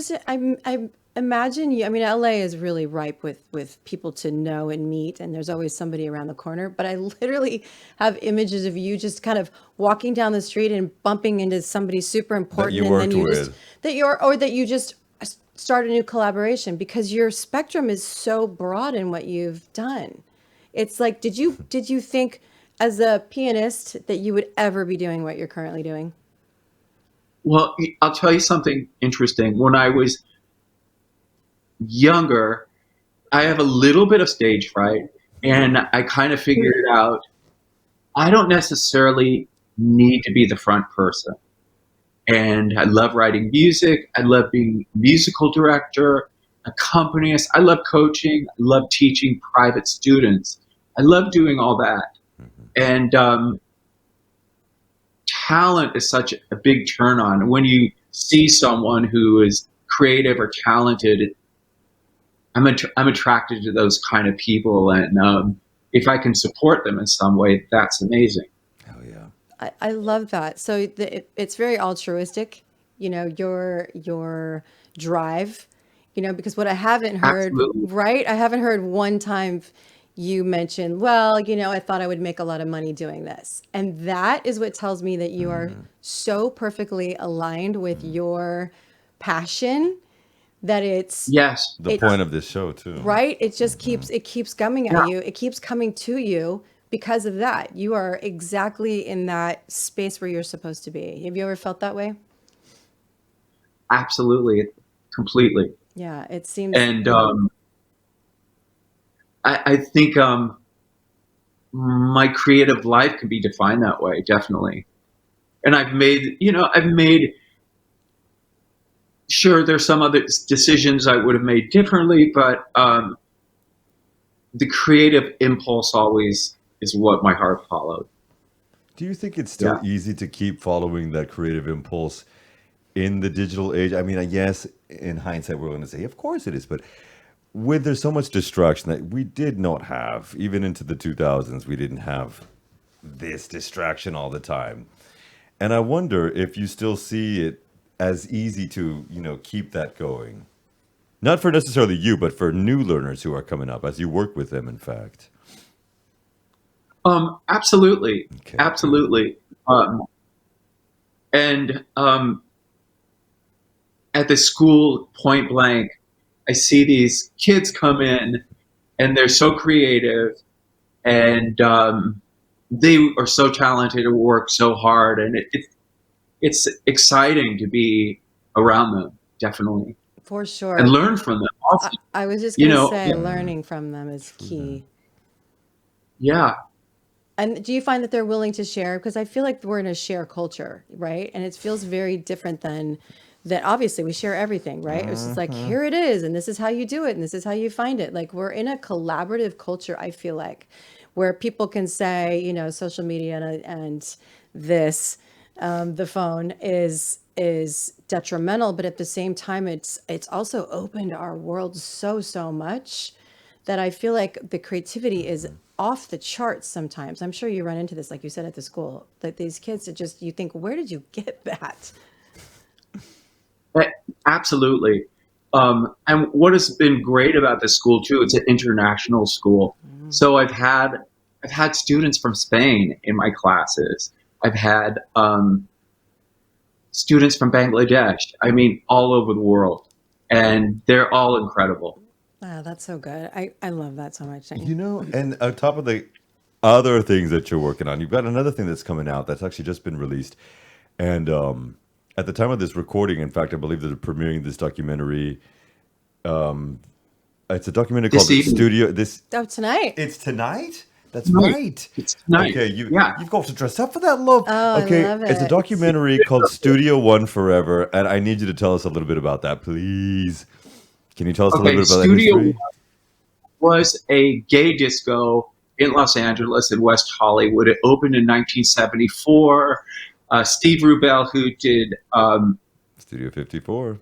Speaker 2: imagine you. I mean, LA is really ripe with people to know and meet, and there's always somebody around the corner. But I literally have images of you just kind of walking down the street and bumping into somebody super important,
Speaker 1: you
Speaker 2: and
Speaker 1: worked
Speaker 2: then you
Speaker 1: with.
Speaker 2: just that you just start a new collaboration because your spectrum is so broad in what you've done. It's like, did you think as a pianist that you would ever be doing what you're currently doing?
Speaker 3: Well, I'll tell you something interesting. When I was younger, I have a little bit of stage fright, and I kind of figured out I don't necessarily need to be the front person. And I love writing music. I love being musical director, accompanist. I love coaching. I love teaching private students. I love doing all that. And talent is such a big turn on. When you see someone who is creative or talented, I'm attracted to those kind of people, and if I can support them in some way, that's amazing.
Speaker 1: Oh yeah.
Speaker 2: I love that. So it's very altruistic, your drive, because what I haven't heard,
Speaker 3: Absolutely.
Speaker 2: right? I haven't heard one time you mention, well, I thought I would make a lot of money doing this. And that is what tells me that you are so perfectly aligned with your passion that
Speaker 3: Yes.
Speaker 1: The point of this show too.
Speaker 2: right. It keeps coming
Speaker 3: Yeah.
Speaker 2: at you. It keeps coming to you because of that. You are exactly in that space where you're supposed to be. Have you ever felt that way?
Speaker 3: Absolutely. Completely.
Speaker 2: Yeah, it seems.
Speaker 3: And I think my creative life can be defined that way, definitely. And I've made sure there's some other decisions I would have made differently, but the creative impulse always is what my heart followed.
Speaker 1: Do you think it's still
Speaker 3: Yeah.
Speaker 1: easy to keep following that creative impulse in the digital age? I mean, yes, in hindsight, we're going to say, of course it is, but with there's so much distraction that we did not have, even into the 2000s, we didn't have this distraction all the time. And I wonder if you still see it as easy to, keep that going. Not for necessarily you, but for new learners who are coming up as you work with them, in fact.
Speaker 3: Absolutely.
Speaker 1: Okay, good.
Speaker 3: Absolutely. And at the school, point blank, I see these kids come in and they're so creative, and they are so talented and work so hard, and it's exciting to be around them, definitely,
Speaker 2: For
Speaker 3: and
Speaker 2: sure.
Speaker 3: learn from them also.
Speaker 2: I was just
Speaker 3: You
Speaker 2: going to
Speaker 3: know,
Speaker 2: say
Speaker 3: yeah,
Speaker 2: learning from them is key.
Speaker 3: yeah,
Speaker 2: And do you find that they're willing to share? Because I feel like we're in a share culture, right? And it feels very different than that. Obviously, we share everything, right? It's just like, here it is, and this is how you do it, and this is how you find it. Like, we're in a collaborative culture, I feel like, where people can say, social media and this, the phone is detrimental, but at the same time, it's also opened our world so much that I feel like the creativity is off the charts sometimes. I'm sure you run into this, like you said, at the school, that these kids, you think, where did you get that?
Speaker 3: eh, absolutely. And what has been great about this school too, it's an international school. So I've had students from Spain in my classes. I've had students from Bangladesh. I mean, all over the world, and they're all incredible.
Speaker 2: Oh, that's so good. I love that so much.
Speaker 1: And on top of the other things that you're working on, you've got another thing that's coming out that's actually just been released. And at the time of this recording, in fact, I believe they're premiering this documentary. It's a documentary
Speaker 3: This
Speaker 1: called
Speaker 3: evening.
Speaker 1: Studio. This
Speaker 2: Oh, tonight.
Speaker 1: It's tonight. That's
Speaker 3: Tonight.
Speaker 1: right.
Speaker 3: It's tonight.
Speaker 1: Okay,
Speaker 3: Yeah.
Speaker 1: you've got to dress up for that, love.
Speaker 2: Oh,
Speaker 1: Okay,
Speaker 2: I love
Speaker 1: it's a
Speaker 2: it.
Speaker 1: documentary called Studio One Forever, and I need you to tell us a little bit about that, please. Can you tell us a
Speaker 3: Okay,
Speaker 1: little bit about that
Speaker 3: Studio
Speaker 1: history?
Speaker 3: was a gay disco in Los Angeles in West Hollywood. It opened in 1974. Steve Rubel, who did,
Speaker 1: Studio 54.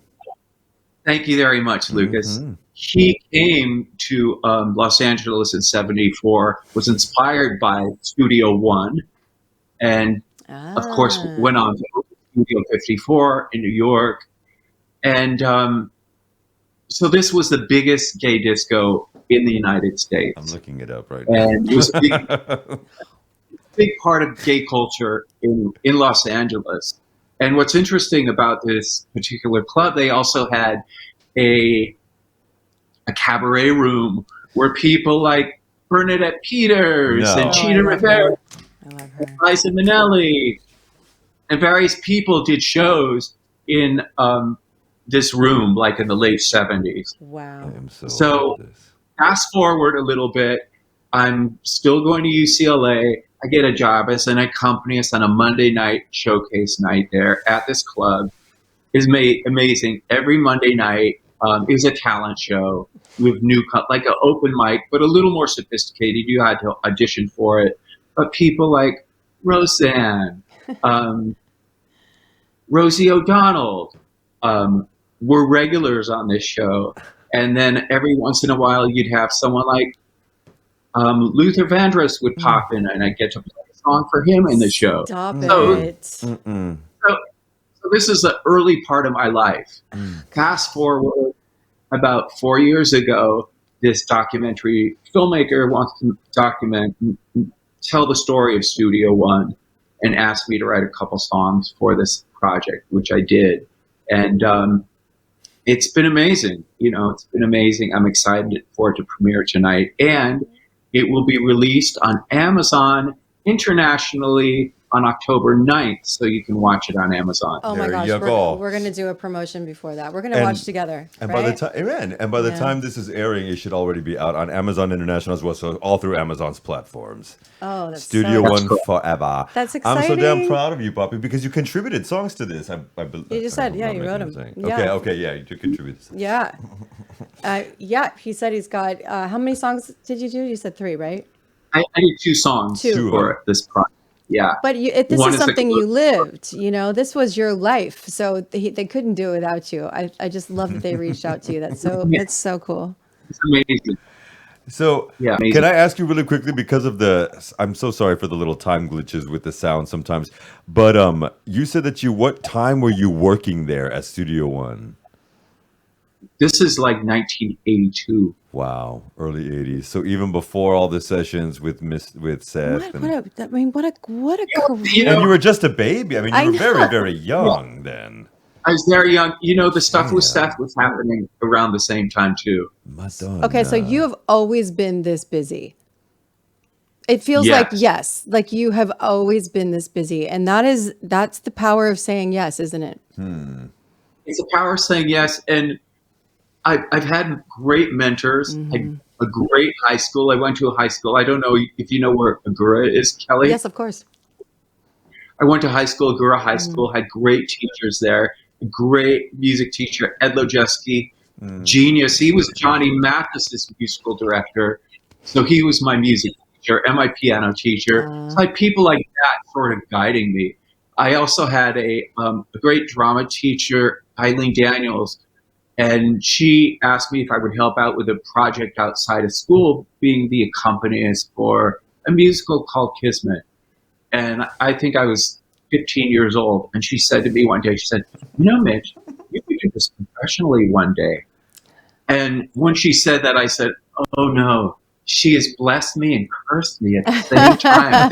Speaker 3: thank you very much, Lucas.
Speaker 1: Mm-hmm.
Speaker 3: He came to Los Angeles in 74, was inspired by Studio One, and of course
Speaker 2: Ah,
Speaker 3: went on to open Studio 54 in New York. And so this was the biggest gay disco in the United
Speaker 1: I'm
Speaker 3: States.
Speaker 1: looking it up right
Speaker 3: And it was a
Speaker 1: now.
Speaker 3: big part of gay culture in Los Angeles. And what's interesting about this particular club, they also had a cabaret room where people like Bernadette Peters
Speaker 1: No.
Speaker 3: and
Speaker 2: oh, I
Speaker 3: Cheetah
Speaker 2: love
Speaker 3: Rivera,
Speaker 2: her. I love her.
Speaker 3: Liza Minnelli, and various people did shows in this room, like in the late 70s.
Speaker 1: I
Speaker 2: Wow.
Speaker 1: am so
Speaker 3: So
Speaker 1: into this.
Speaker 3: fast forward a little bit, I'm still going to UCLA. I get a job as an accompanist on a Monday night showcase night there at this club. It's amazing. Every Monday night is a talent show with like an open mic, but a little more sophisticated. You had to audition for it. But people like Roseanne um, Rosie O'Donnell were regulars on this show. And then every once in a while, you'd have someone like Luther Vandross would pop in, and I'd get to play a song for him in the show.
Speaker 2: Stop
Speaker 3: So,
Speaker 2: it.
Speaker 3: so, so this is the early part of my life. Fast forward about 4 years ago, this documentary filmmaker wants to tell the story of Studio One, and asked me to write a couple songs for this project, which I did. And it's been amazing. It's been amazing. I'm excited for it to premiere tonight. And it will be released on Amazon internationally on October 9th, so you can watch it on Amazon.
Speaker 2: Oh my
Speaker 1: There
Speaker 2: gosh,
Speaker 1: you go.
Speaker 2: we're going to do a promotion before that. We're going to
Speaker 1: And-
Speaker 2: watch together.
Speaker 1: And
Speaker 2: right?
Speaker 1: by the time, amen. And by the
Speaker 2: Yeah.
Speaker 1: time this is airing, it should already be out on Amazon International as well, so all through Amazon's platforms.
Speaker 2: Oh, that's
Speaker 1: Studio
Speaker 2: so
Speaker 1: One
Speaker 3: cool.
Speaker 1: forever.
Speaker 2: That's
Speaker 1: I'm so damn
Speaker 2: exciting.
Speaker 1: proud of you, Poppy, because you contributed songs to this.
Speaker 2: You just said, yeah, you wrote them. Yeah.
Speaker 1: Okay, yeah, you did contribute.
Speaker 2: Yeah. Yeah, he said he's got, how many songs did you do? You said 3, right?
Speaker 3: I did 2 songs
Speaker 2: Two.
Speaker 3: for this project. Yeah.
Speaker 2: But this
Speaker 3: One
Speaker 2: is
Speaker 3: is like
Speaker 2: something
Speaker 3: a-
Speaker 2: you lived, this was your life. So they couldn't do it without you. I just love that they reached out to you. That's so cool.
Speaker 3: It's amazing.
Speaker 1: So,
Speaker 3: Yeah, amazing.
Speaker 1: can I ask you really quickly, because of I'm so sorry for the little time glitches with the sound sometimes, but you said that what time were you working there at Studio One?
Speaker 3: This is like 1982.
Speaker 1: Wow, early 80s. So even before all the sessions with Seth.
Speaker 2: What a career.
Speaker 1: And you were just a baby. I mean,
Speaker 2: I
Speaker 1: you were very,
Speaker 2: know.
Speaker 1: very young then.
Speaker 3: I was very young. The stuff with
Speaker 1: Yeah.
Speaker 3: Seth was happening around the same time too.
Speaker 1: Madonna.
Speaker 2: Okay, so you have always been this busy. It feels
Speaker 3: Yes.
Speaker 2: like you have always been this busy. And that's the power of saying yes, isn't it?
Speaker 3: It's a power of saying yes. And I've had great mentors. A great high school. I went to a high school. I don't know if you know where Agura is, Kelly.
Speaker 2: Yes, of course.
Speaker 3: I went to high school, Agura High School, had great teachers there. A great music teacher, Ed Lojeski, genius. He was Johnny Mathis's musical director. So he was my music teacher and my piano teacher. So I had people like that sort of guiding me. I also had a great drama teacher, Eileen Daniels, and she asked me if I would help out with a project outside of school, being the accompanist for a musical called Kismet. And I think I was 15 years old. And she said to me one day, she said, Mitch, you could do this professionally one day. And when she said that, I said, oh no, she has blessed me and cursed me at the same time.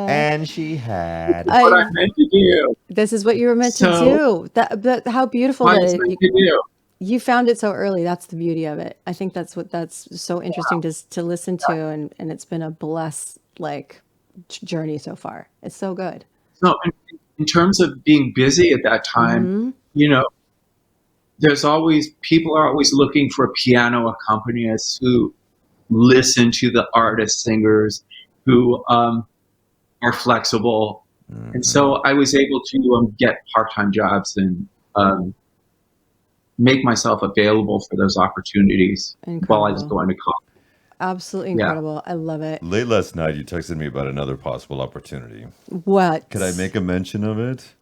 Speaker 1: And she had.
Speaker 3: What I meant to do.
Speaker 2: This is what you were meant to
Speaker 3: So-
Speaker 2: do. That how beautiful
Speaker 3: What I
Speaker 2: that
Speaker 3: was
Speaker 2: it,
Speaker 3: meant to do.
Speaker 2: you found it so early. That's the beauty of it. I think that's so interesting to listen to, and it's been a blessed journey so far. It's so good.
Speaker 3: So in terms of being busy at that time, people are always looking for piano accompanists who listen to the artist singers, who are flexible. And so I was able to get part-time jobs and make myself available for those opportunities while I was
Speaker 2: Incredible.
Speaker 3: going to college.
Speaker 2: Absolutely
Speaker 3: Yeah.
Speaker 2: incredible. I love it.
Speaker 1: Late last night, you texted me about another possible opportunity.
Speaker 2: What?
Speaker 1: Could I make a mention of it?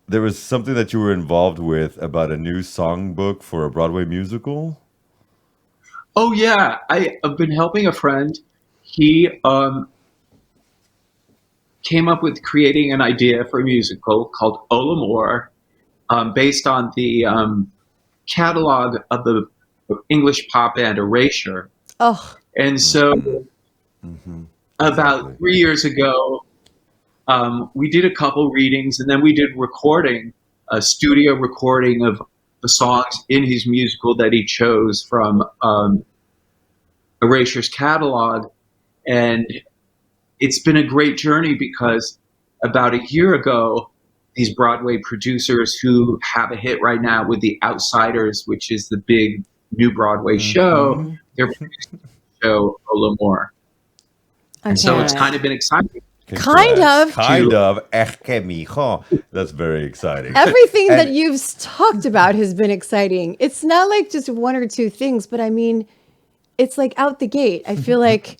Speaker 1: There was something that you were involved with about a new songbook for a Broadway musical.
Speaker 3: Oh yeah, I've been helping a friend. He came up with creating an idea for a musical called Olamore, based on the catalog of the English pop band Erasure.
Speaker 2: Oh,
Speaker 3: And so about
Speaker 1: Exactly.
Speaker 3: 3 years ago, we did a couple readings, and then we did a studio recording of the songs in his musical that he chose from Erasure's catalog. And it's been a great journey because about a year ago, these Broadway producers who have a hit right now with The Outsiders, which is the big new Broadway show, they're producing the show Olamore. And so it's kind of been exciting.
Speaker 2: Kind of.
Speaker 1: Kind of. Echt que mijo. That's very exciting.
Speaker 2: Everything that
Speaker 1: And-
Speaker 2: you've talked about has been exciting. It's not like just one or two things, but I mean, it's like out the gate. I feel like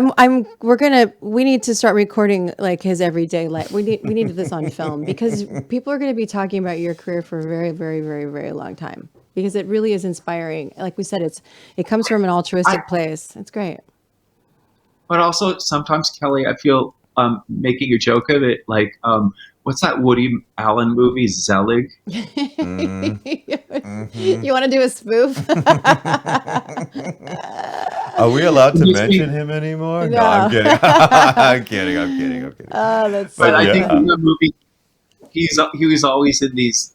Speaker 2: we need to start recording like his everyday life. We need this on film because people are going to be talking about your career for a very, very, very, very long time because it really is inspiring. Like we said, it comes from an altruistic place. It's great.
Speaker 3: But also sometimes, Kelly, I feel making a joke of it. Like, what's that Woody Allen movie, Zelig?
Speaker 2: You want to do a spoof?
Speaker 1: Are we allowed to
Speaker 3: Just
Speaker 1: mention
Speaker 3: be-
Speaker 1: him anymore? No,
Speaker 2: No.
Speaker 1: I'm kidding. I'm kidding. I'm kidding. I'm kidding.
Speaker 2: Oh, that's
Speaker 3: But
Speaker 1: But
Speaker 3: I
Speaker 1: yeah.
Speaker 3: think in the movie, he was always in these.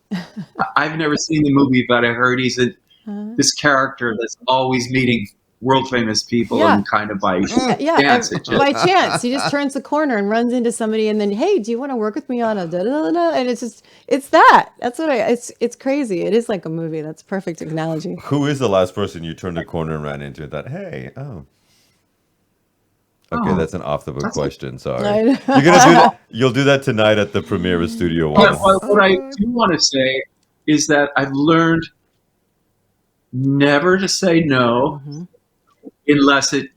Speaker 3: I've never seen the movie, but I heard he's this character that's always meeting world famous people
Speaker 2: Yeah.
Speaker 3: and kind of by
Speaker 2: yeah.
Speaker 3: chance.
Speaker 2: And
Speaker 3: It just,
Speaker 2: by chance, he just turns the corner and runs into somebody, and then, hey, do you want to work with me on a da da da? And it's that. That's what it's crazy. It is like a movie. That's a perfect analogy.
Speaker 1: Who is the last person you turned the corner and ran into and thought, hey, oh. Okay,
Speaker 3: Oh,
Speaker 1: that's an off the book
Speaker 3: that's
Speaker 1: question. Sorry.
Speaker 2: I
Speaker 1: You're
Speaker 2: know.
Speaker 1: gonna do that. You'll do that tonight at the premiere of Studio One.
Speaker 3: but what I do want to say is that I've learned never to say no unless it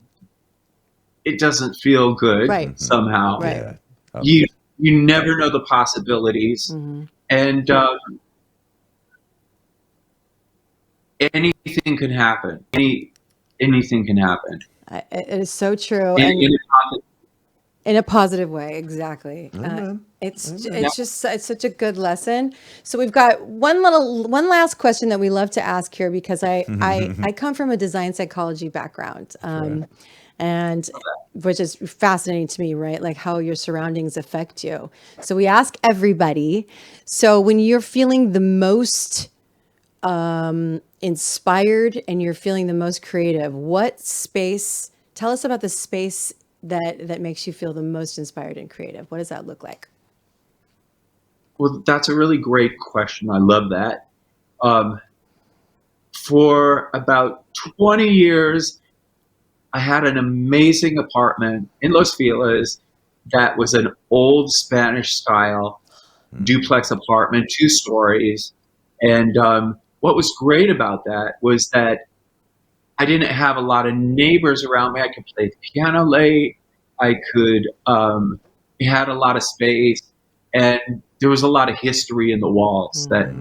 Speaker 3: doesn't feel good
Speaker 2: Right.
Speaker 3: somehow.
Speaker 2: Right.
Speaker 1: Yeah. Okay.
Speaker 3: You never know the possibilities, and anything can happen. Anything can happen.
Speaker 2: It is so true.
Speaker 3: In,
Speaker 2: And
Speaker 3: in a
Speaker 2: in a positive way, exactly.
Speaker 1: Amen.
Speaker 2: It's just it's such a good lesson. So we've got one last question that we love to ask here because I come from a design psychology background, and which is fascinating to me, right? Like how your surroundings affect you. So we ask everybody. So when you're feeling the most inspired and you're feeling the most creative, what space? Tell us about the space that makes you feel the most inspired and creative. What does that look like?
Speaker 3: Well, that's a really great question. I love that. For about 20 years, I had an amazing apartment in Los Feliz that was an old Spanish style duplex apartment, 2 stories. And what was great about that was that I didn't have a lot of neighbors around me. I could play the piano late. I could, it had a lot of space. And there was a lot of history in the walls that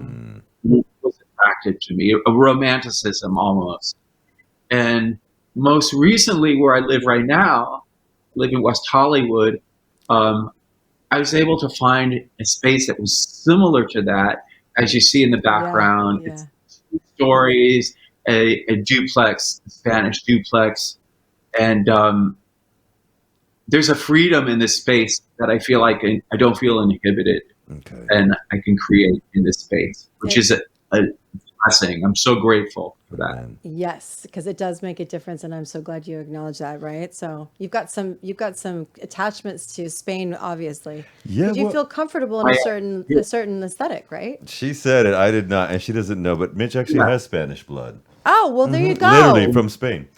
Speaker 3: was attractive to me, a romanticism almost. And most recently, where I live right now, I live in West Hollywood, I was able to find a space that was similar to that. As you see in the background,
Speaker 2: Yeah.
Speaker 3: it's 2 stories, a duplex, Spanish duplex, and there's a freedom in this space that I feel like I don't feel inhibited,
Speaker 1: Okay.
Speaker 3: and I can create in this space, which is a blessing. I'm so grateful for that.
Speaker 1: Man.
Speaker 2: Yes, because it does make a difference, and I'm so glad you acknowledge that. Right. So you've got some attachments to Spain, obviously.
Speaker 1: Yeah,
Speaker 2: Did you
Speaker 1: well-
Speaker 2: feel comfortable in a certain aesthetic, right?
Speaker 1: She said it. I did not, and she doesn't know. But Mitch actually
Speaker 3: Yeah.
Speaker 1: has Spanish blood,
Speaker 2: Oh well, there you go.
Speaker 1: literally from Spain.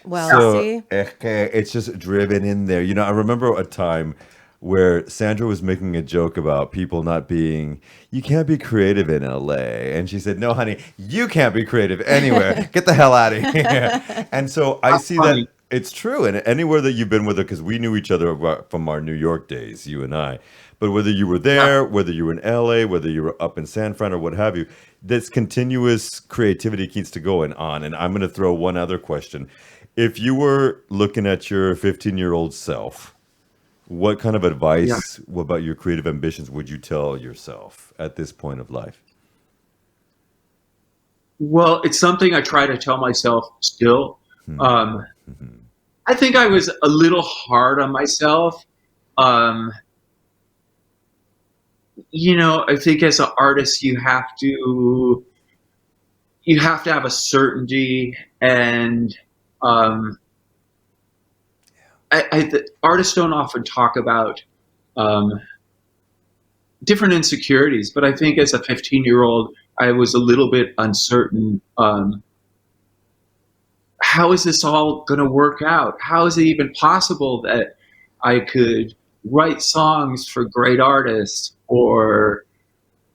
Speaker 2: Well,
Speaker 1: So
Speaker 2: see,
Speaker 1: it's just driven in there. You know, I remember a time where Sandra was making a joke about people not being, you can't be creative in LA. And she said, no, honey, you can't be creative anywhere. Get the hell out of here. And so I see
Speaker 3: funny.
Speaker 1: that it's true. And anywhere that you've been with her, because we knew each other from our New York days, you and I. But whether you were there, whether you were in LA, whether you were up in San Fran or what have you, this continuous creativity keeps to going on. And I'm going to throw one other question. If you were looking at your 15-year-old self, what kind of advice about your creative ambitions would you tell yourself at this point of life?
Speaker 3: Well, it's something I try to tell myself still. I think I was a little hard on myself. You know, I think as an artist, you have to have a certainty, and artists don't often talk about different insecurities, but I think as a 15-year-old, I was a little bit uncertain. How is this all going to work out? How is it even possible that I could write songs for great artists, or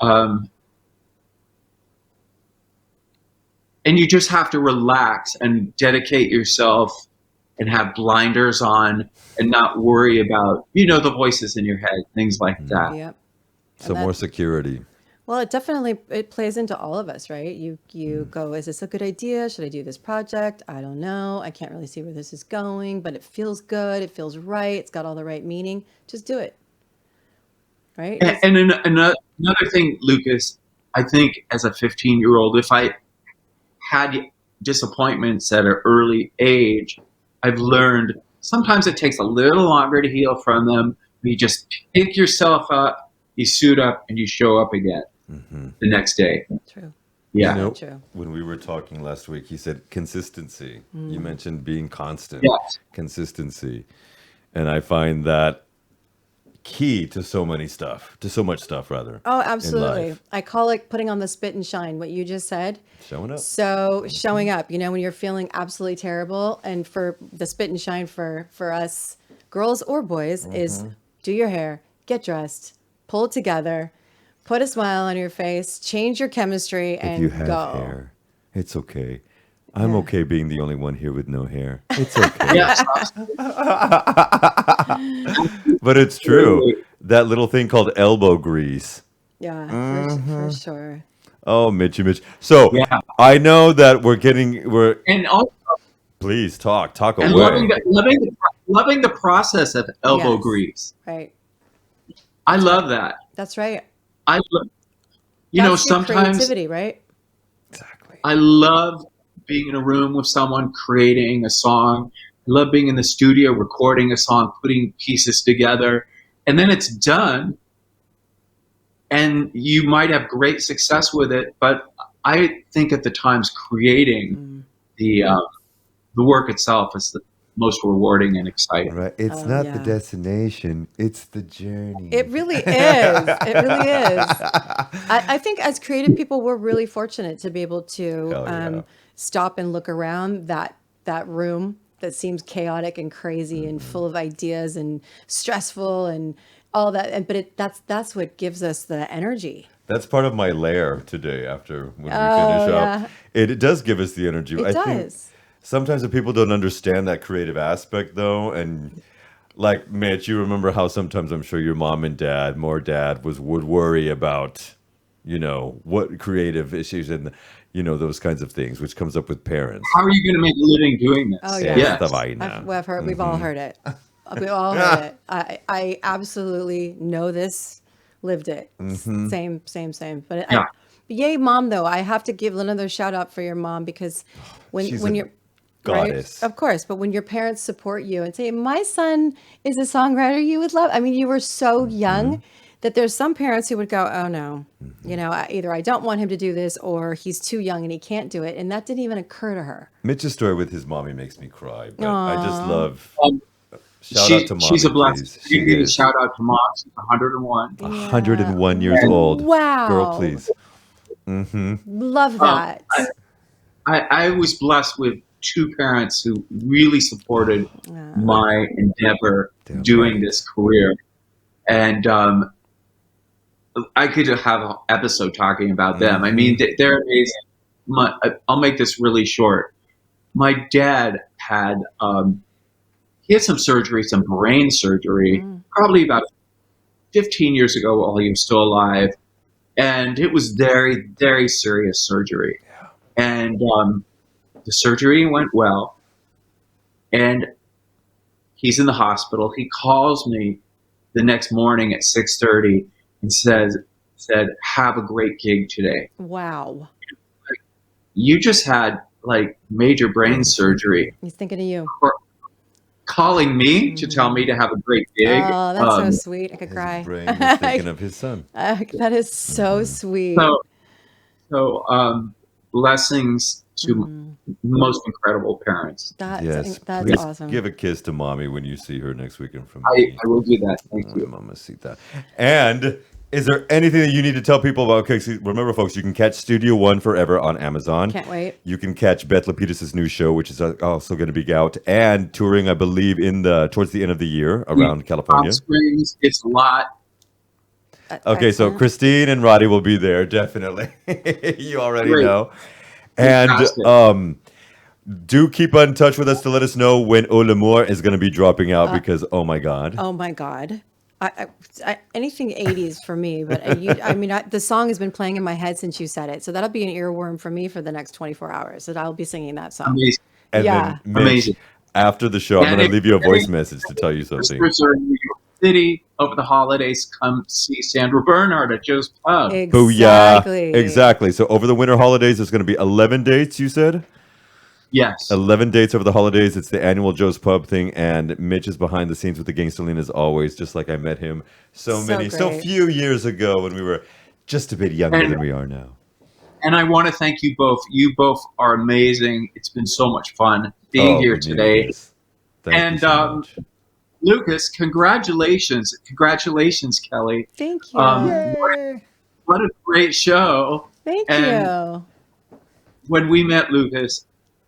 Speaker 3: and you just have to relax and dedicate yourself and have blinders on and not worry about, the voices in your head, things like that.
Speaker 2: Yep.
Speaker 1: So more security.
Speaker 2: Well, it plays into all of us, right? You go, is this a good idea? Should I do this project? I don't know. I can't really see where this is going, but it feels good. It feels right. It's got all the right meaning. Just do it. Right?
Speaker 3: And another thing, Lucas, I think as a 15-year-old, if I had disappointments at an early age, I've learned sometimes it takes a little longer to heal from them. You just pick yourself up, you suit up, and you show up again the next day.
Speaker 2: True.
Speaker 3: Yeah.
Speaker 2: True.
Speaker 1: When we were talking last week, he said consistency. You mentioned being constant.
Speaker 3: Yes.
Speaker 1: Consistency. And I find that key to so much stuff rather.
Speaker 2: Oh,
Speaker 1: in
Speaker 2: absolutely.
Speaker 1: life.
Speaker 2: I call it putting on the spit and shine, what you just said.
Speaker 1: Showing up.
Speaker 2: So showing up, when you're feeling absolutely terrible, and for the spit and shine for us girls or boys is do your hair, get dressed, pull it together, put a smile on your face, change your chemistry,
Speaker 1: If
Speaker 2: and
Speaker 1: you have
Speaker 2: go.
Speaker 1: hair, it's okay. I'm
Speaker 2: Yeah.
Speaker 1: okay being the only one here with no hair. It's okay.
Speaker 3: Yes.
Speaker 1: But it's true. That little thing called elbow grease.
Speaker 2: Yeah, for sure.
Speaker 1: Oh, Mitch. So
Speaker 3: Yeah.
Speaker 1: I know that we're
Speaker 3: And also,
Speaker 1: please talk
Speaker 3: and
Speaker 1: away.
Speaker 3: loving the process of elbow
Speaker 2: Yes.
Speaker 3: grease.
Speaker 2: Right.
Speaker 3: I love that.
Speaker 2: That's right.
Speaker 3: I love,
Speaker 2: That's your
Speaker 3: sometimes
Speaker 2: creativity, right?
Speaker 1: Exactly.
Speaker 3: I love being in a room with someone creating a song. I love being in the studio recording a song, putting pieces together, and then it's done. And you might have great success with it, but I think at the times creating the work itself is the most rewarding and exciting.
Speaker 1: Right. It's
Speaker 2: Oh,
Speaker 1: not
Speaker 2: yeah.
Speaker 1: the destination, it's the journey.
Speaker 2: It really is. It really is. I think as creative people, we're really fortunate to be able to
Speaker 1: Hell yeah.
Speaker 2: stop and look around that room that seems chaotic and crazy and full of ideas and stressful and all that. But that's what gives us the energy.
Speaker 1: That's part of my lair today after when we finish
Speaker 2: yeah.
Speaker 1: up. It does give us the energy.
Speaker 2: It
Speaker 1: I think
Speaker 2: does.
Speaker 1: sometimes if people don't understand that creative aspect though, and like Mitch, you remember how sometimes I'm sure your mom and dad, would worry about, what creative issues and those kinds of things, which comes up with parents.
Speaker 3: How are you going to make a living doing this?
Speaker 2: Oh, yeah.
Speaker 3: Yes.
Speaker 1: Esta vaina.
Speaker 2: We've all heard it. We've all heard it. I absolutely know this, lived it. Same. But
Speaker 3: Yeah.
Speaker 2: yay, mom! Though I have to give another shout out for your mom because
Speaker 1: She's
Speaker 2: when
Speaker 1: a
Speaker 2: you're
Speaker 1: goddess.
Speaker 2: right, of course, but when your parents support you and say, "My son is a songwriter," you would love. I mean, you were so young that there's some parents who would go, "Oh no, either I don't want him to do this, or he's too young and he can't do it," and that didn't even occur to her.
Speaker 1: Mitch's story with his mommy makes me cry, but I just love.
Speaker 3: Um,
Speaker 1: Shout out to mommy,
Speaker 3: she's a blessing.
Speaker 1: please. She
Speaker 3: Give a
Speaker 1: is
Speaker 3: shout out to mom. She's 101.
Speaker 1: 101 years old.
Speaker 2: Wow.
Speaker 1: Girl, please.
Speaker 2: Love that.
Speaker 3: I was blessed with two parents who really supported my endeavor
Speaker 1: Damn
Speaker 3: doing
Speaker 1: right.
Speaker 3: this career. And I could have an episode talking about them. I mean, they're amazing. I'll make this really short. My dad had he had some surgery, some brain surgery, probably about 15 years ago while he was still alive. And it was very, very serious surgery. And the surgery went well. And he's in the hospital. He calls me the next morning at 6:30 and said, "Have a great gig today.
Speaker 2: Wow.
Speaker 3: You just had like major brain surgery."
Speaker 2: He's thinking of you.
Speaker 3: Calling me to tell me to have a great gig.
Speaker 2: Oh, that's so sweet. I could
Speaker 1: His
Speaker 2: cry.
Speaker 1: brain was thinking of his son.
Speaker 2: That is so sweet.
Speaker 3: So blessings to most incredible parents.
Speaker 2: That's
Speaker 1: Yes,
Speaker 2: that's
Speaker 1: please
Speaker 2: awesome.
Speaker 1: give a kiss to mommy when you see her next weekend from
Speaker 3: I
Speaker 1: me.
Speaker 3: will do that. Thank you.
Speaker 1: Mamacita. And is there anything that you need to tell people about? Okay, so remember, folks, you can catch Studio One Forever on Amazon.
Speaker 2: Can't wait.
Speaker 1: You can catch Beth Lapidus' new show, which is also going to be out and touring, I believe, towards the end of the year around California.
Speaker 3: Palm Springs, it's a lot.
Speaker 1: Okay, so
Speaker 2: Excellent.
Speaker 1: Christine and Roddy will be there, definitely. You already
Speaker 3: Great.
Speaker 1: know. And
Speaker 3: Fantastic.
Speaker 1: Do keep in touch with us to let us know when Au l'Amour is going to be dropping out because, oh my God.
Speaker 2: Oh my God. Anything 80s for me, but the song has been playing in my head since you said it. So that'll be an earworm for me for the next 24 hours. So I'll be singing that song.
Speaker 3: Amazing.
Speaker 1: And
Speaker 2: Yeah.
Speaker 1: then, Mitch,
Speaker 3: Amazing.
Speaker 1: after the show, I'm
Speaker 3: And
Speaker 1: going to
Speaker 3: if
Speaker 1: leave you a voice
Speaker 3: any
Speaker 1: message to tell you something.
Speaker 3: listeners are in New York City over the holidays, come see Sandra Bernhard at Joe's Pub.
Speaker 2: Exactly.
Speaker 1: Booyah. Exactly. So over the winter holidays, there's going to be 11 dates, you said?
Speaker 3: Yes.
Speaker 1: 11 dates over the holidays. It's the annual Joe's Pub thing, and Mitch is behind the scenes with the Gangsterline as always, just like I met him so
Speaker 2: great.
Speaker 1: few years ago when we were just a bit younger
Speaker 3: And-
Speaker 1: than we are now.
Speaker 3: And I want to thank you both. You both are amazing. It's been so much fun being
Speaker 1: Oh,
Speaker 3: here
Speaker 1: we needed
Speaker 3: today.
Speaker 1: this. Thank you
Speaker 3: And
Speaker 1: so much.
Speaker 3: Lucas, congratulations. Congratulations, Kelly.
Speaker 2: Thank you.
Speaker 3: What a great show.
Speaker 2: Thank
Speaker 3: and-
Speaker 2: you.
Speaker 3: When we met Lucas,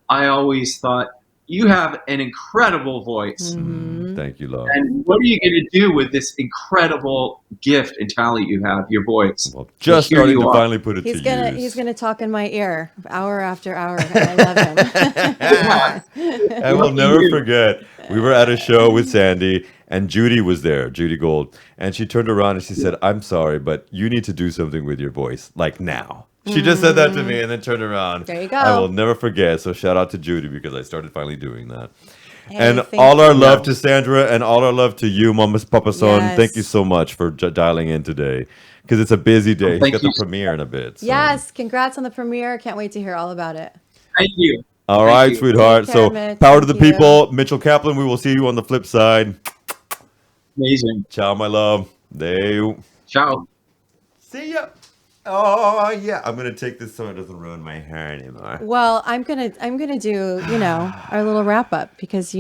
Speaker 3: I always thought, you have an incredible voice.
Speaker 1: Thank you, love.
Speaker 3: And what are you going to do with this incredible gift and talent you have, your voice?
Speaker 1: Well, just
Speaker 3: Here
Speaker 1: starting
Speaker 3: you
Speaker 1: to
Speaker 3: are.
Speaker 1: finally put it
Speaker 2: He's
Speaker 1: to use.
Speaker 2: he's gonna talk in my ear hour after hour, and I love him.
Speaker 1: I will never forget. We were at a show with Sandy, and Judy was there, Judy Gold, and she turned around and she said, "I'm sorry, but you need to do something with your voice, like now." She just said that to me and then turned around.
Speaker 2: There you go.
Speaker 1: I will never forget. So shout out to Judy because I started finally doing that.
Speaker 2: Hey,
Speaker 1: And
Speaker 2: thank
Speaker 1: all our
Speaker 2: you.
Speaker 1: love to Sandra and all our love to you, Mama's Papa Son.
Speaker 2: Yes.
Speaker 1: Thank you so much for dialing in today because it's a busy day. He's
Speaker 3: thank
Speaker 1: got the
Speaker 3: you.
Speaker 1: premiere in a bit. So.
Speaker 2: Yes, congrats on the premiere. Can't wait to hear all about it.
Speaker 3: Thank you.
Speaker 1: All
Speaker 3: Thank
Speaker 1: right,
Speaker 3: you.
Speaker 1: sweetheart.
Speaker 2: Take care,
Speaker 1: So
Speaker 2: Mitch.
Speaker 1: power to the
Speaker 2: Thank you.
Speaker 1: people. Mitchell Kaplan, we will see you on the flip side.
Speaker 3: Amazing.
Speaker 1: Ciao, my love. They
Speaker 3: Ciao.
Speaker 1: see ya. Oh yeah, I'm gonna take this so it doesn't ruin my hair anymore.
Speaker 2: Well, I'm gonna do our little wrap up because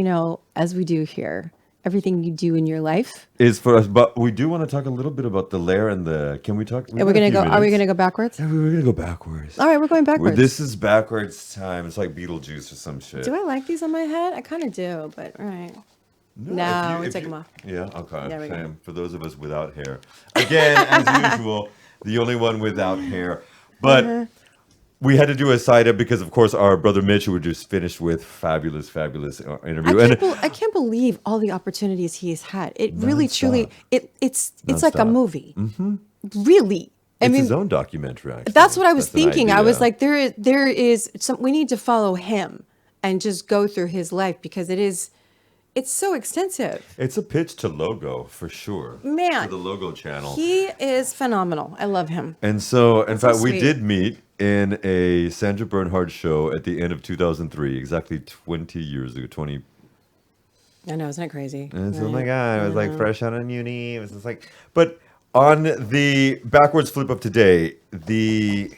Speaker 2: as we do here, everything you do in your life.
Speaker 1: Is for us, but we do want to talk a little bit about the lair and the. Can we talk?
Speaker 2: Are we gonna go? Are we gonna go backwards?
Speaker 1: Yeah, we're gonna go backwards.
Speaker 2: All right, we're going backwards.
Speaker 1: This is backwards time. It's like Beetlejuice or some shit.
Speaker 2: Do I like these on my head? I kind of do, but all right. No, we take them off.
Speaker 1: Yeah, okay.
Speaker 2: There we go.
Speaker 1: Same. For those of us without hair. Again, as usual, the only one without hair. But
Speaker 2: Mm-hmm.
Speaker 1: we had to do a side up because, of course, our brother Mitch, who we just finished with, fabulous interview.
Speaker 2: I can't believe all the opportunities he has had. It really, truly, it's like a
Speaker 1: Nonstop.
Speaker 2: movie. Really. I
Speaker 1: it's
Speaker 2: mean,
Speaker 1: his own documentary, actually.
Speaker 2: that's what I was
Speaker 1: That's an
Speaker 2: thinking. I was
Speaker 1: idea.
Speaker 2: like, there is some. We need to follow him and just go through his life because it's so extensive.
Speaker 1: It's a pitch to logo, for sure.
Speaker 2: Man,
Speaker 1: For the logo channel.
Speaker 2: He is phenomenal. I love him.
Speaker 1: And so, in fact, we
Speaker 2: sweet.
Speaker 1: did meet in a Sandra Bernhard show at the end of 2003, exactly 20 years ago. 20.
Speaker 2: I know, isn't it crazy?
Speaker 1: And so, oh my God, I was like fresh out of uni. It was just like, but on the backwards flip of today, the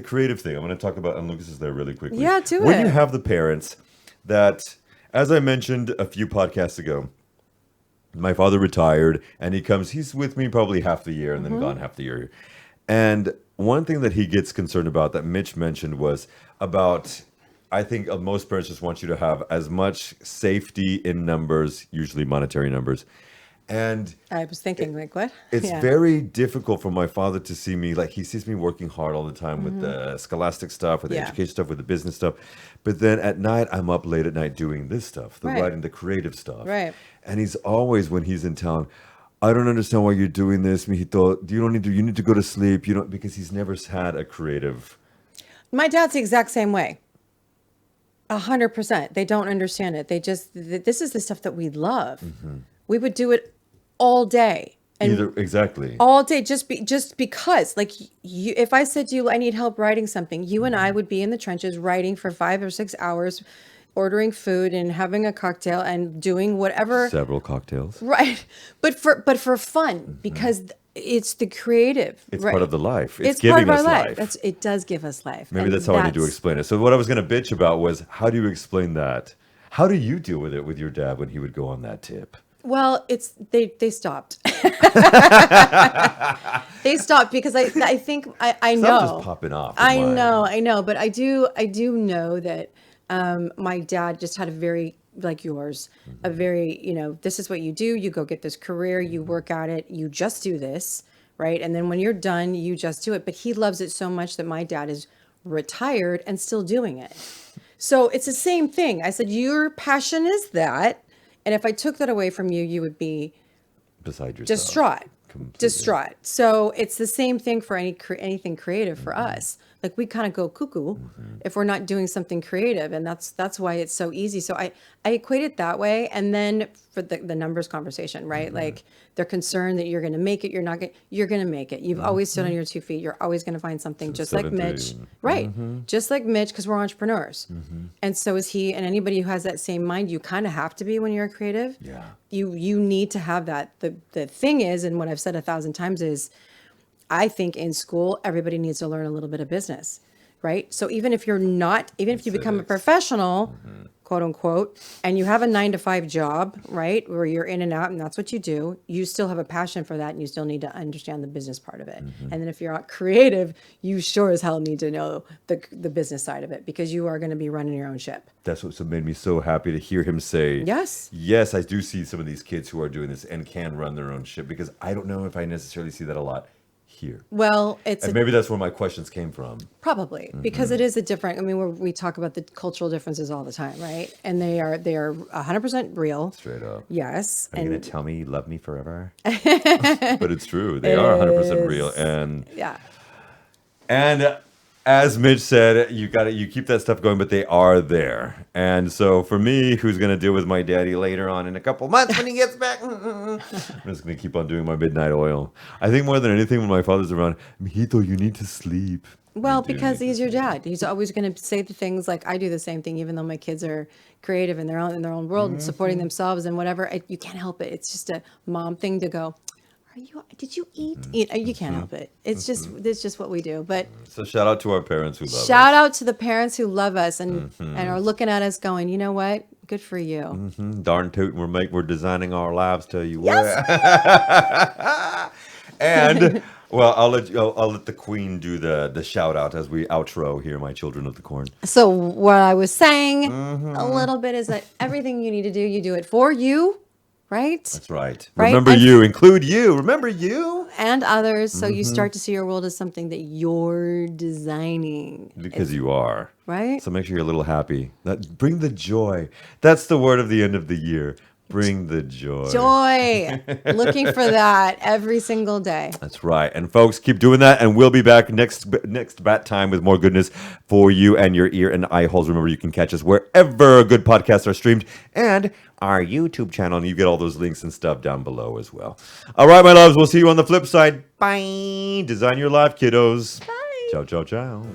Speaker 1: creative thing, I'm going to talk about, and Lucas is there really quickly.
Speaker 2: Yeah, do
Speaker 1: When
Speaker 2: it.
Speaker 1: you have the parents that, as I mentioned a few podcasts ago, my father retired and he's with me probably half the year and then gone half the year. And one thing that he gets concerned about that Mitch mentioned was about, I think most parents just want you to have as much safety in numbers, usually monetary numbers. And
Speaker 2: I was thinking, like, what?
Speaker 1: it's
Speaker 2: Yeah.
Speaker 1: very difficult for my father to see me, like he sees me working hard all the time with the scholastic stuff, with the
Speaker 2: Yeah.
Speaker 1: education stuff, with the business stuff. But then at night, I'm up late at night doing this stuff, the
Speaker 2: Right.
Speaker 1: writing, the creative stuff.
Speaker 2: Right.
Speaker 1: And he's always, when he's in town, I don't understand why you're doing this, mijito. You need to go to sleep, because he's never had a creative.
Speaker 2: My dad's the exact same way. 100%. They don't understand it. This is the stuff that we love. We would do it all day. And
Speaker 1: Exactly.
Speaker 2: all day just because, like, if I said to you, I need help writing something, you and I would be in the trenches writing for 5 or 6 hours, ordering food and having a cocktail and doing whatever.
Speaker 1: Several cocktails.
Speaker 2: Right. But for fun, because it's the creative.
Speaker 1: It's
Speaker 2: right?
Speaker 1: part of the life. It's
Speaker 2: part
Speaker 1: giving
Speaker 2: of our
Speaker 1: us
Speaker 2: life.
Speaker 1: life.
Speaker 2: It does give us life.
Speaker 1: Maybe
Speaker 2: And
Speaker 1: that's how I need to explain it. So what I was going to bitch about was, how do you explain that? How do you deal with it with your dad when he would go on that tip?
Speaker 2: Well, they stopped. They stopped because I think I know.
Speaker 1: Stuff just popping off. in
Speaker 2: I
Speaker 1: mine.
Speaker 2: know, but I do know that my dad just had a very, like yours, a very, this is what you do. You go get this career, you work at it, you just do this, right? And then when you're done, you just do it. But he loves it so much that my dad is retired and still doing it. So it's the same thing. I said, your passion is that. And if I took that away from you, you would be
Speaker 1: Beside yourself.
Speaker 2: distraught.
Speaker 1: Completely.
Speaker 2: Distraught. So it's the same thing for anything creative for us. Like we kind of go cuckoo if we're not doing something creative, and that's why it's so easy. So I equate it that way, and then for the numbers conversation, right? Like they're concerned that you're going to make it, you're going to make it. You've always stood on your 2 feet. You're always going to find something, just like Mitch, right? Just like Mitch, because we're entrepreneurs, and so is he. And anybody who has that same mind, you kind of have to be when you're a creative.
Speaker 1: Yeah.
Speaker 2: You need to have that. The thing is, and what I've said 1,000 times is, I think in school, everybody needs to learn a little bit of business, right? So even if you become a professional, quote unquote, and you have a 9-to-5 job, right, where you're in and out and that's what you do, you still have a passion for that and you still need to understand the business part of it. And then if you're not creative, you sure as hell need to know the business side of it, because you are going to be running your own ship.
Speaker 1: That's what made me so happy to hear him say, yes, I do see some of these kids who are doing this and can run their own ship, because I don't know if I necessarily see that a lot here.
Speaker 2: Well,
Speaker 1: maybe that's where my questions came from.
Speaker 2: Probably because it is a different. I mean, we talk about the cultural differences all the time, right? And they are 100% real.
Speaker 1: Straight up.
Speaker 2: Yes.
Speaker 1: Are you gonna tell me you love me forever? But it's true. They are 100% real, and
Speaker 2: yeah.
Speaker 1: And as Mitch said, you keep that stuff going, but they are there. And so for me, who's going to deal with my daddy later on in a couple months when he gets back, I'm just going to keep on doing my midnight oil. I think more than anything, when my father's around, Mijito, you need to sleep.
Speaker 2: Well, because he's your dad. He's always going to say the things like I do the same thing, even though my kids are creative in their own world and supporting themselves and whatever. You can't help it. It's just a mom thing to go, did you eat? You can't help it. It's just what we do. But
Speaker 1: so shout out to our parents who love us.
Speaker 2: Shout out to the parents who love us and are looking at us going, you know what? Good for you.
Speaker 1: Darn tootin', we're designing our lives to you.
Speaker 2: Yes.
Speaker 1: And well, I'll let the queen do the shout out as we outro here, my children of the corn.
Speaker 2: So what I was saying a little bit is that everything you need to do, you do it for you. Right?
Speaker 1: That's right.
Speaker 2: Right?
Speaker 1: Remember you, include you. Remember you.
Speaker 2: And others. So you start to see your world as something that you're designing.
Speaker 1: Because you are.
Speaker 2: Right?
Speaker 1: So make sure you're a little happy. Bring the joy. That's the word of the end of the year. Bring the joy.
Speaker 2: Joy. Looking for that every single day.
Speaker 1: That's right. And folks, keep doing that. And we'll be back next bat time with more goodness for you and your ear and eye holes. Remember, you can catch us wherever good podcasts are streamed and our YouTube channel. And you get all those links and stuff down below as well. All right, my loves. We'll see you on the flip side. Bye. Design your life, kiddos.
Speaker 2: Bye.
Speaker 1: Ciao, ciao, ciao.